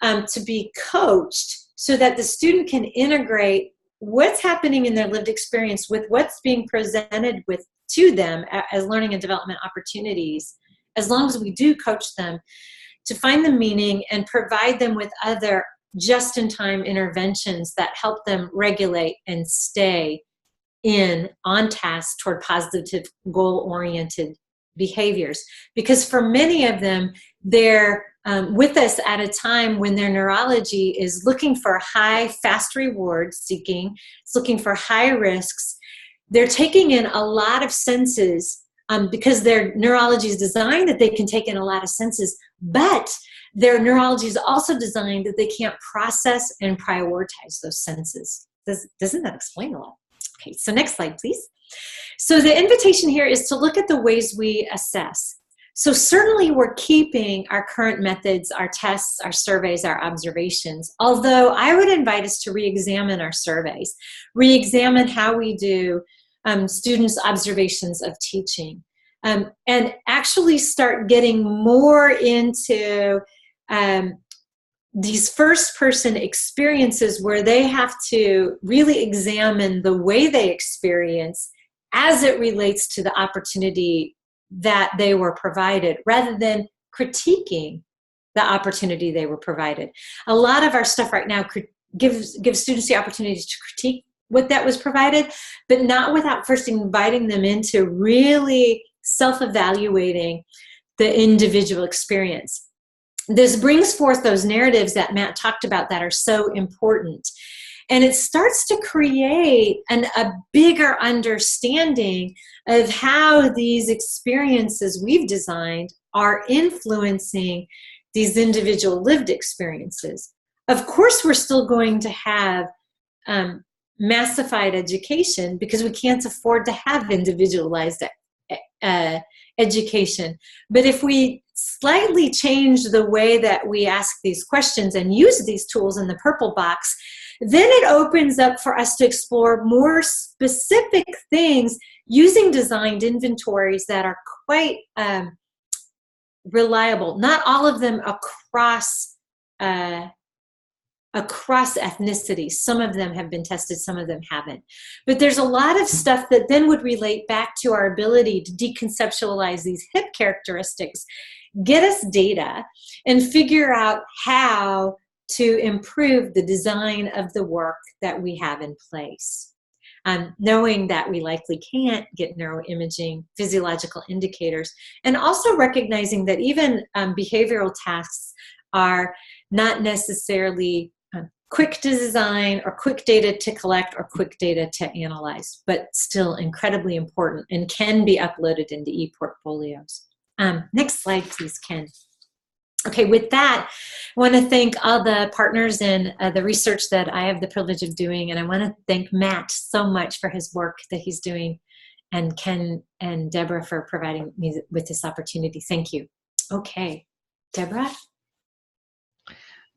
to be coached so that the student can integrate what's happening in their lived experience with what's being presented to them as learning and development opportunities, as long as we do coach them to find the meaning and provide them with other just-in-time interventions that help them regulate and stay on task toward positive, goal-oriented behaviors. Because for many of them, they're with us at a time when their neurology is looking for high, fast reward seeking, it's looking for high risks. They're taking in a lot of senses because their neurology is designed that they can take in a lot of senses, but their neurology is also designed that they can't process and prioritize those senses. Doesn't that explain a lot? Okay, so next slide, please. So the invitation here is to look at the ways we assess. So certainly we're keeping our current methods, our tests, our surveys, our observations, although I would invite us to re-examine our surveys, re-examine how we do students' observations of teaching, and actually start getting more into these first-person experiences where they have to really examine the way they experience as it relates to the opportunity that they were provided, rather than critiquing the opportunity they were provided. A lot of our stuff right now gives students the opportunity to critique what that was provided, but not without first inviting them into really self-evaluating the individual experience. This brings forth those narratives that Matt talked about that are so important. And it starts to create a bigger understanding of how these experiences we've designed are influencing these individual lived experiences. Of course, we're still going to have massified education because we can't afford to have individualized education. But if we slightly change the way that we ask these questions and use these tools in the purple box, then it opens up for us to explore more specific things using designed inventories that are quite reliable. Not all of them across ethnicity. Some of them have been tested, some of them haven't. But there's a lot of stuff that then would relate back to our ability to deconceptualize these hip characteristics, get us data, and figure out how to improve the design of the work that we have in place. Knowing that we likely can't get neuroimaging, physiological indicators, and also recognizing that even behavioral tasks are not necessarily quick to design or quick data to collect or quick data to analyze, but still incredibly important and can be uploaded into e-portfolios. Next slide, please, Ken. Okay, with that, I want to thank all the partners in the research that I have the privilege of doing, and I want to thank Matt so much for his work that he's doing, and Ken and Deborah for providing me with this opportunity. Thank you. Okay, Deborah?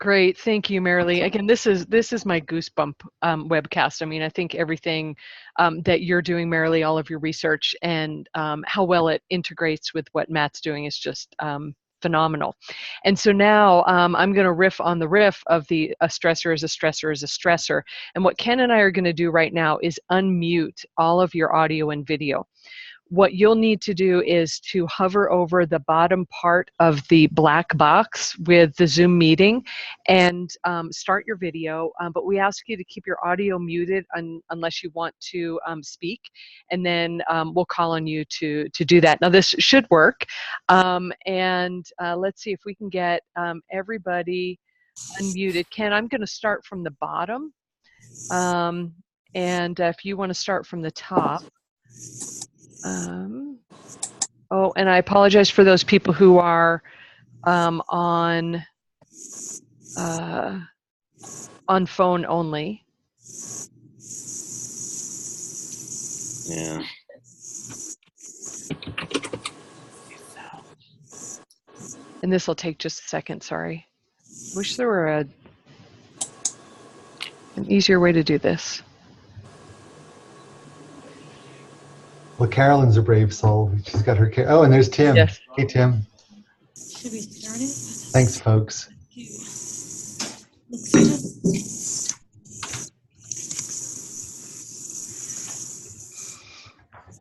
Great, thank you, Marilee. Again, this is my goosebump webcast. I mean, I think everything that you're doing, Marilee, all of your research and how well it integrates with what Matt's doing is just phenomenal. And so now I'm going to riff on the riff of a stressor is a stressor is a stressor. And what Ken and I are going to do right now is unmute all of your audio and video. What you'll need to do is to hover over the bottom part of the black box with the Zoom meeting and start your video. But we ask you to keep your audio muted unless you want to speak, and then we'll call on you to do that. Now this should work, and let's see if we can get everybody unmuted. Ken, I'm going to start from the bottom, and if you want to start from the top. Oh, and I apologize for those people who are on phone only. Yeah. And this will take just a second, sorry. Wish there were an easier way to do this. Well, Carolyn's a brave soul. She's got her. Oh, and there's Tim. Yes. Hey, Tim. Should we start it? Thanks, folks.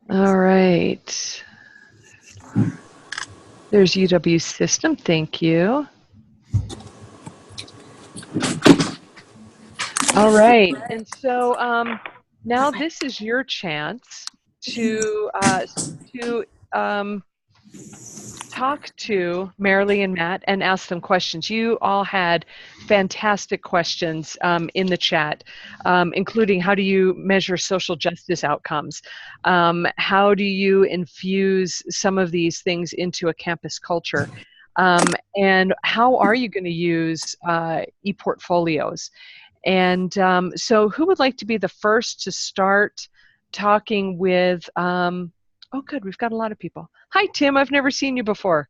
All right. There's UW system. Thank you. All right. And so now this is your chance to talk to Marilee and Matt and ask them questions. You all had fantastic questions in the chat, including how do you measure social justice outcomes? How do you infuse some of these things into a campus culture? And how are you going to use e-portfolios? And so who would like to be the first to start talking with, oh good, we've got a lot of people. Hi, Tim, I've never seen you before.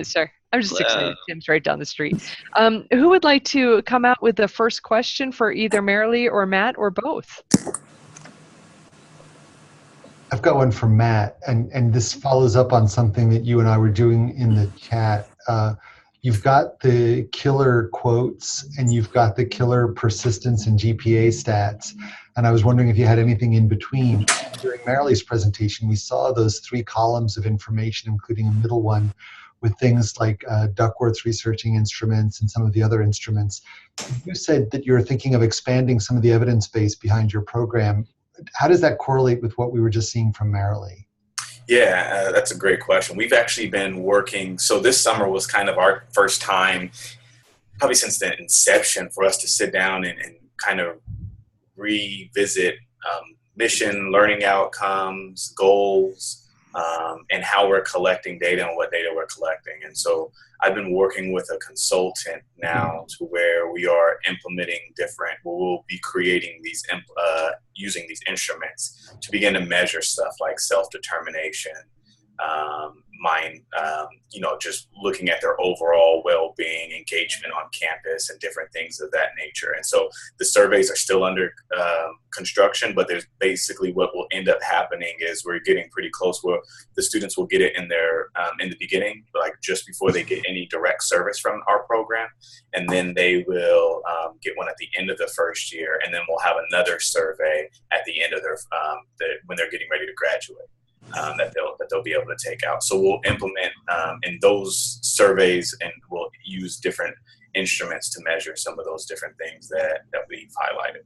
Sorry, I'm just excited. Tim's right down the street. Who would like to come out with the first question for either Marilee or Matt or both? I've got one for Matt, and this follows up on something that you and I were doing in the chat. You've got the killer quotes and you've got the killer persistence and GPA stats. And I was wondering if you had anything in between. During Marilee's presentation, we saw those 3 columns of information, including a middle one with things like Duckworth's researching instruments and some of the other instruments. You said that you're thinking of expanding some of the evidence base behind your program. How does that correlate with what we were just seeing from Marilee? Yeah, that's a great question. We've actually been working, so this summer was kind of our first time, probably since the inception, for us to sit down and kind of revisit mission, learning outcomes, goals, and how we're collecting data and what data we're collecting. And so I've been working with a consultant now to where we are implementing we'll be creating these, using these instruments to begin to measure stuff like self-determination, just looking at their overall well-being, engagement on campus, and different things of that nature. And so the surveys are still under construction, but there's basically what will end up happening is we're getting pretty close where the students will get it in their in the beginning, like just before they get any direct service from our program, and then they will get one at the end of the first year, and then we'll have another survey at the end of their when they're getting ready to graduate. That they'll be able to take out. So we'll implement in those surveys, and we'll use different instruments to measure some of those different things that we've highlighted.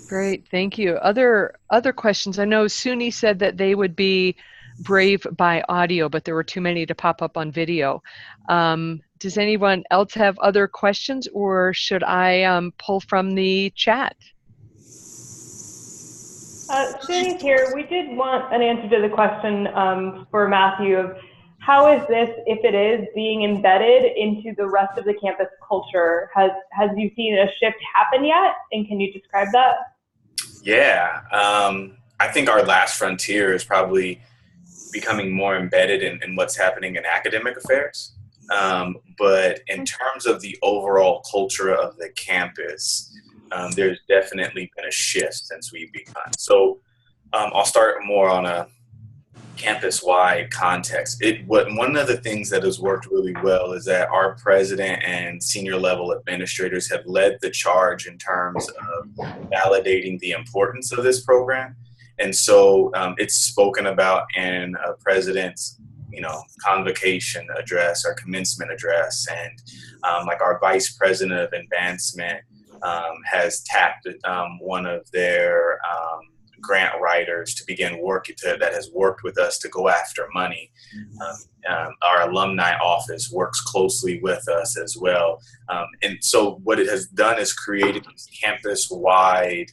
Great, thank you. Other questions? I know Suni said that they would be brave by audio, but there were too many to pop up on video. Does anyone else have other questions, or should I pull from the chat? Suni's here. We did want an answer to the question for Matthew of how is this, if it is, being embedded into the rest of the campus culture? Has you seen a shift happen yet? And can you describe that? Yeah, I think our last frontier is probably becoming more embedded in what's happening in academic affairs. But in terms of the overall culture of the campus, there's definitely been a shift since we've begun. So I'll start more on a campus-wide context. One of the things that has worked really well is that our president and senior level administrators have led the charge in terms of validating the importance of this program. And so it's spoken about in a president's convocation address or commencement address, and like our vice president of advancement has tapped one of their grant writers to begin work that has worked with us to go after money. Our alumni office works closely with us as well. And so what it has done is created this campus-wide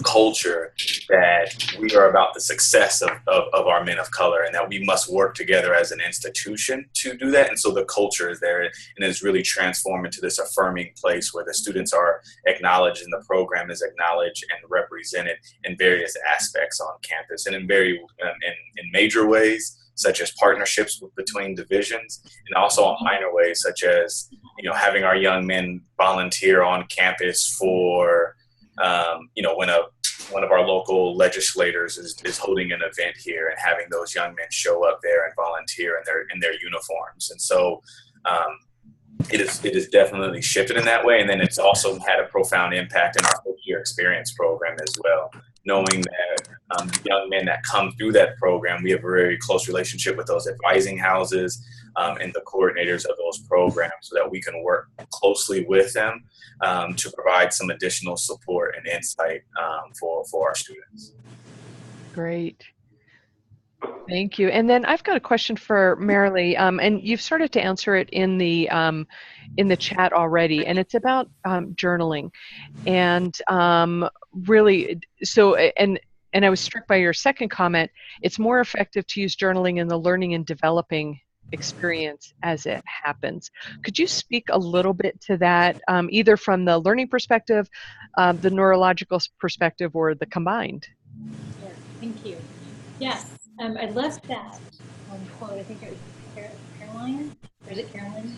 culture that we are about the success of our men of color, and that we must work together as an institution to do that. And so the culture is there, and it's really transformed into this affirming place where the students are acknowledged and the program is acknowledged and represented in various aspects on campus, and in in major ways, such as partnerships between divisions, and also in minor ways, such as, you know, having our young men volunteer on campus for, you know, when one of our local legislators is holding an event here, and having those young men show up there and volunteer in their uniforms. And so it is definitely shifted in that way. And then it's also had a profound impact in our first-year experience program as well, knowing that young men that come through that program, we have a very close relationship with those advising houses and the coordinators of those programs, so that we can work closely with them to provide some additional support and insight for our students. Great. Thank you. And then I've got a question for Marilee, and you've started to answer it in the chat already, and it's about journaling. And really, so, and I was struck by your second comment. It's more effective to use journaling in the learning and developing experience as it happens. Could you speak a little bit to that, either from the learning perspective, the neurological perspective, or the combined? Sure. Thank you. Yes, I love that quote. I think it was Caroline. Or is it Carolyn?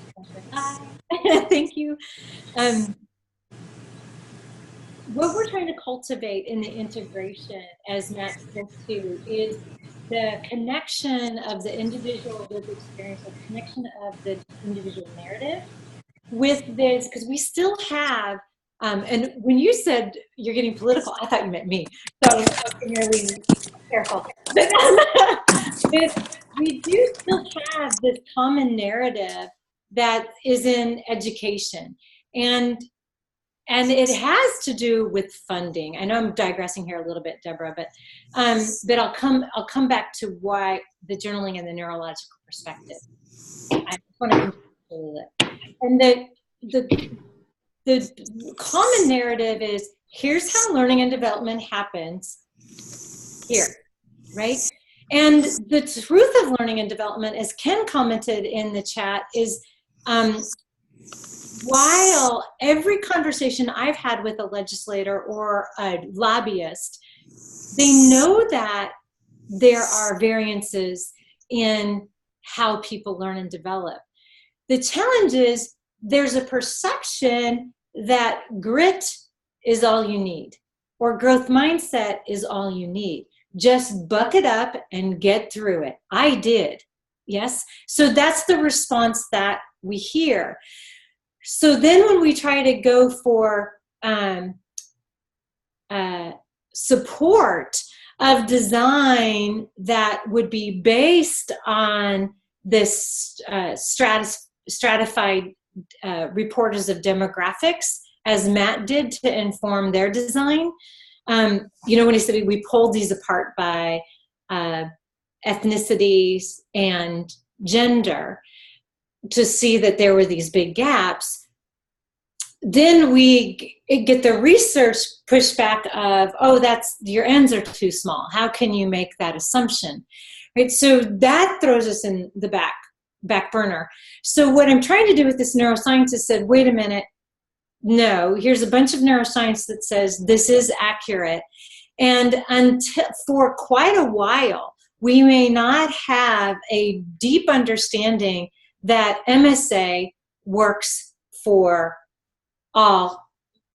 Hi. Thank you. What we're trying to cultivate in the integration, as Matt spoke to, is the connection of the individual lived experience, the connection of the individual narrative with this, because we still have, and when you said you're getting political, I thought you meant me. So I was really careful. We do still have this common narrative that is in education. And it has to do with funding. I know I'm digressing here a little bit, Deborah, but I'll come back to why the journaling and the neurological perspective. I just want to it. And the common narrative is, here's how learning and development happens here, right? And the truth of learning and development, as Ken commented in the chat, is while every conversation I've had with a legislator or a lobbyist, they know that there are variances in how people learn and develop. The challenge is there's a perception that grit is all you need, or growth mindset is all you need. Just buck it up and get through it. I did, yes? So that's the response that we hear. So then when we try to go for support of design that would be based on this stratified reporters of demographics, as Matt did to inform their design, you know, when he said we pulled these apart by ethnicities and gender, to see that there were these big gaps, then we get the research pushback of, oh, that's, your ends are too small. How can you make that assumption? Right? So that throws us in the back burner. So what I'm trying to do with this neuroscientist said, wait a minute, no, here's a bunch of neuroscience that says this is accurate. And until, for quite a while, we may not have a deep understanding that MSA works for all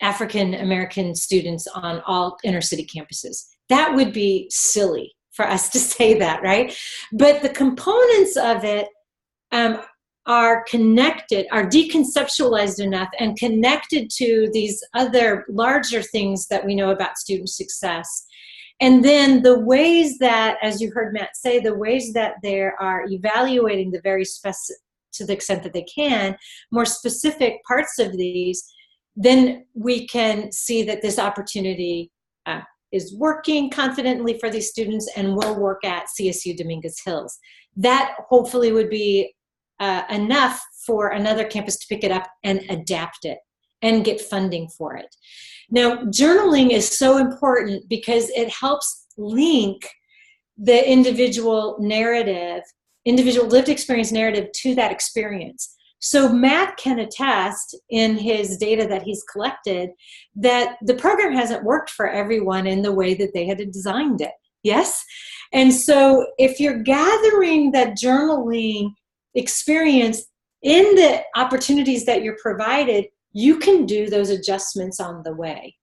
African American students on all inner city campuses. That would be silly for us to say that, right? But the components of it are connected, are deconceptualized enough and connected to these other larger things that we know about student success. And then the ways that, as you heard Matt say, the ways that they are evaluating the very specific, to the extent that they can, more specific parts of these, then we can see that this opportunity is working confidently for these students and will work at CSU Dominguez Hills. That hopefully would be enough for another campus to pick it up and adapt it. and get funding for it. Now, journaling is so important because it helps link the individual narrative, individual lived experience narrative to that experience. So Matt can attest in his data that he's collected that the program hasn't worked for everyone in the way that they had designed it. Yes? And so if you're gathering that journaling experience in the opportunities that you're provided, you can do those adjustments on the way.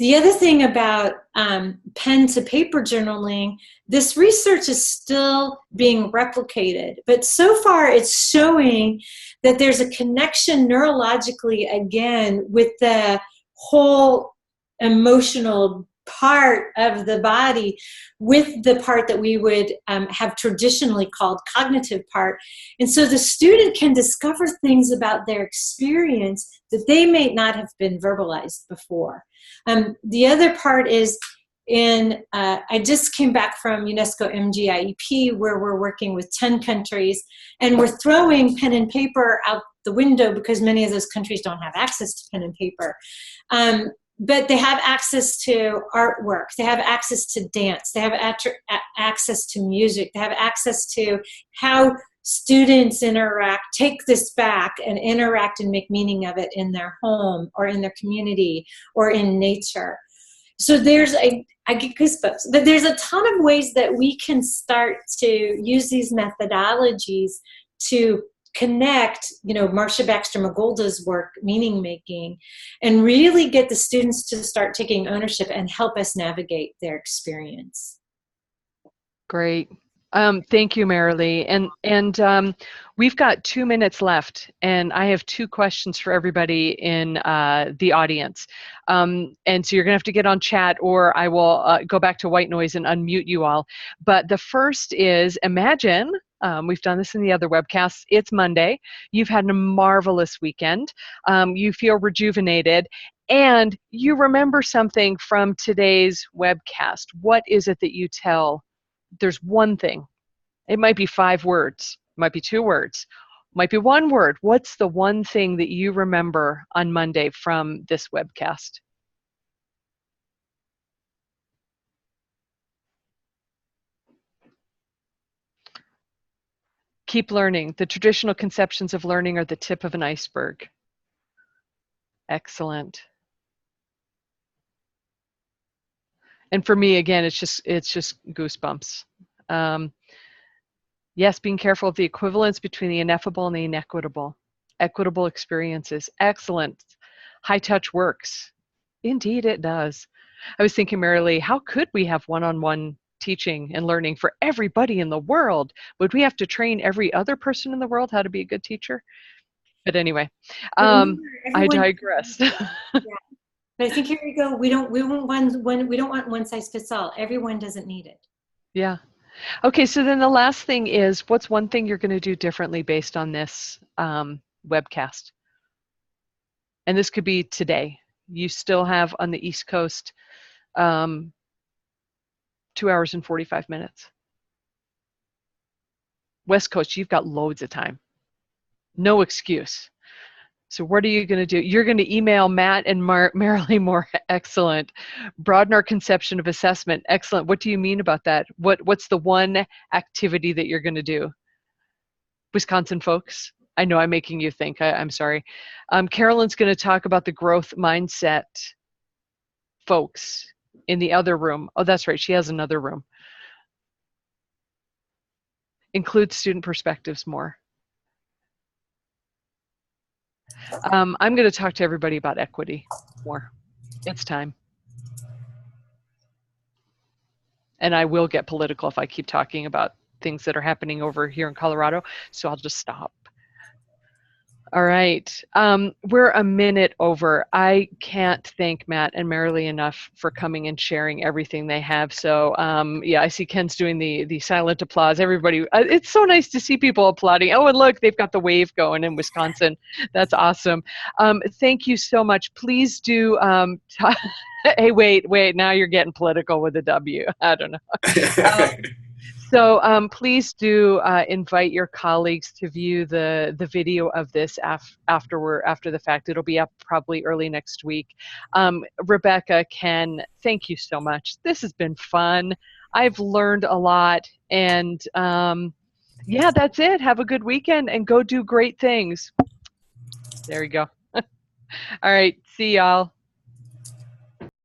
The other thing about pen to paper journaling, this research is still being replicated, but so far it's showing that there's a connection neurologically, again, with the whole emotional part of the body with the part that we would have traditionally called cognitive part. And so the student can discover things about their experience that they may not have been verbalized before. The other part is I just came back from UNESCO MGIEP, where we're working with 10 countries, and we're throwing pen and paper out the window because many of those countries don't have access to pen and paper. But they have access to artwork, they have access to dance, they have access to music, they have access to how students interact, take this back and interact and make meaning of it in their home or in their community or in nature. So I get goosebumps, but there's a ton of ways that we can start to use these methodologies to connect, Marcia Baxter Magolda's work, meaning making, and really get the students to start taking ownership and help us navigate their experience. Great. Thank you, Marilee. And we've got 2 minutes left, and I have 2 questions for everybody in the audience. And so you're going to have to get on chat, or I will go back to white noise and unmute you all. But the first is, imagine, we've done this in the other webcasts, it's Monday, you've had a marvelous weekend, you feel rejuvenated, and you remember something from today's webcast. What is it that you tell? There's one thing. It might be 5 words, it might be 2 words, it might be 1 word. What's the one thing that you remember on Monday from this webcast? Keep learning. The traditional conceptions of learning are the tip of an iceberg. Excellent. And for me, again, it's just goosebumps. Yes, being careful of the equivalence between the ineffable and the inequitable. Equitable experiences. Excellent. High touch works. Indeed, it does. I was thinking, Marilee, how could we have one-on-one teaching and learning for everybody in the world? Would we have to train every other person in the world how to be a good teacher? But anyway, I digress. Yeah. But I think here we go. We don't want one size fits all. Everyone doesn't need it. Yeah. Okay, so then the last thing is, what's one thing you're going to do differently based on this webcast? And this could be today. You still have on the East Coast 2 hours and 45 minutes. West Coast, you've got loads of time. No excuse. So what are you going to do? You're going to email Matt and Marilee Moore. Excellent. Broaden our conception of assessment. Excellent. What do you mean about that? What's the one activity that you're going to do? Wisconsin folks, I know I'm making you think. I'm sorry. Carolyn's going to talk about the growth mindset folks in the other room. Oh, that's right. She has another room. Include student perspectives more. I'm going to talk to everybody about equity more. It's time. And I will get political if I keep talking about things that are happening over here in Colorado, so I'll just stop. All right, we're a minute over. I can't thank Matt and Marilee enough for coming and sharing everything they have. So yeah, I see Ken's doing the silent applause. Everybody, it's so nice to see people applauding. Oh, and look, they've got the wave going in Wisconsin. That's awesome. Thank you so much. Please do, hey, wait, now you're getting political with a W. I don't know. So please do invite your colleagues to view the video of this after the fact. It'll be up probably early next week. Rebecca, Ken, thank you so much. This has been fun. I've learned a lot, and yeah, that's it. Have a good weekend and go do great things. There you go. All right, see y'all.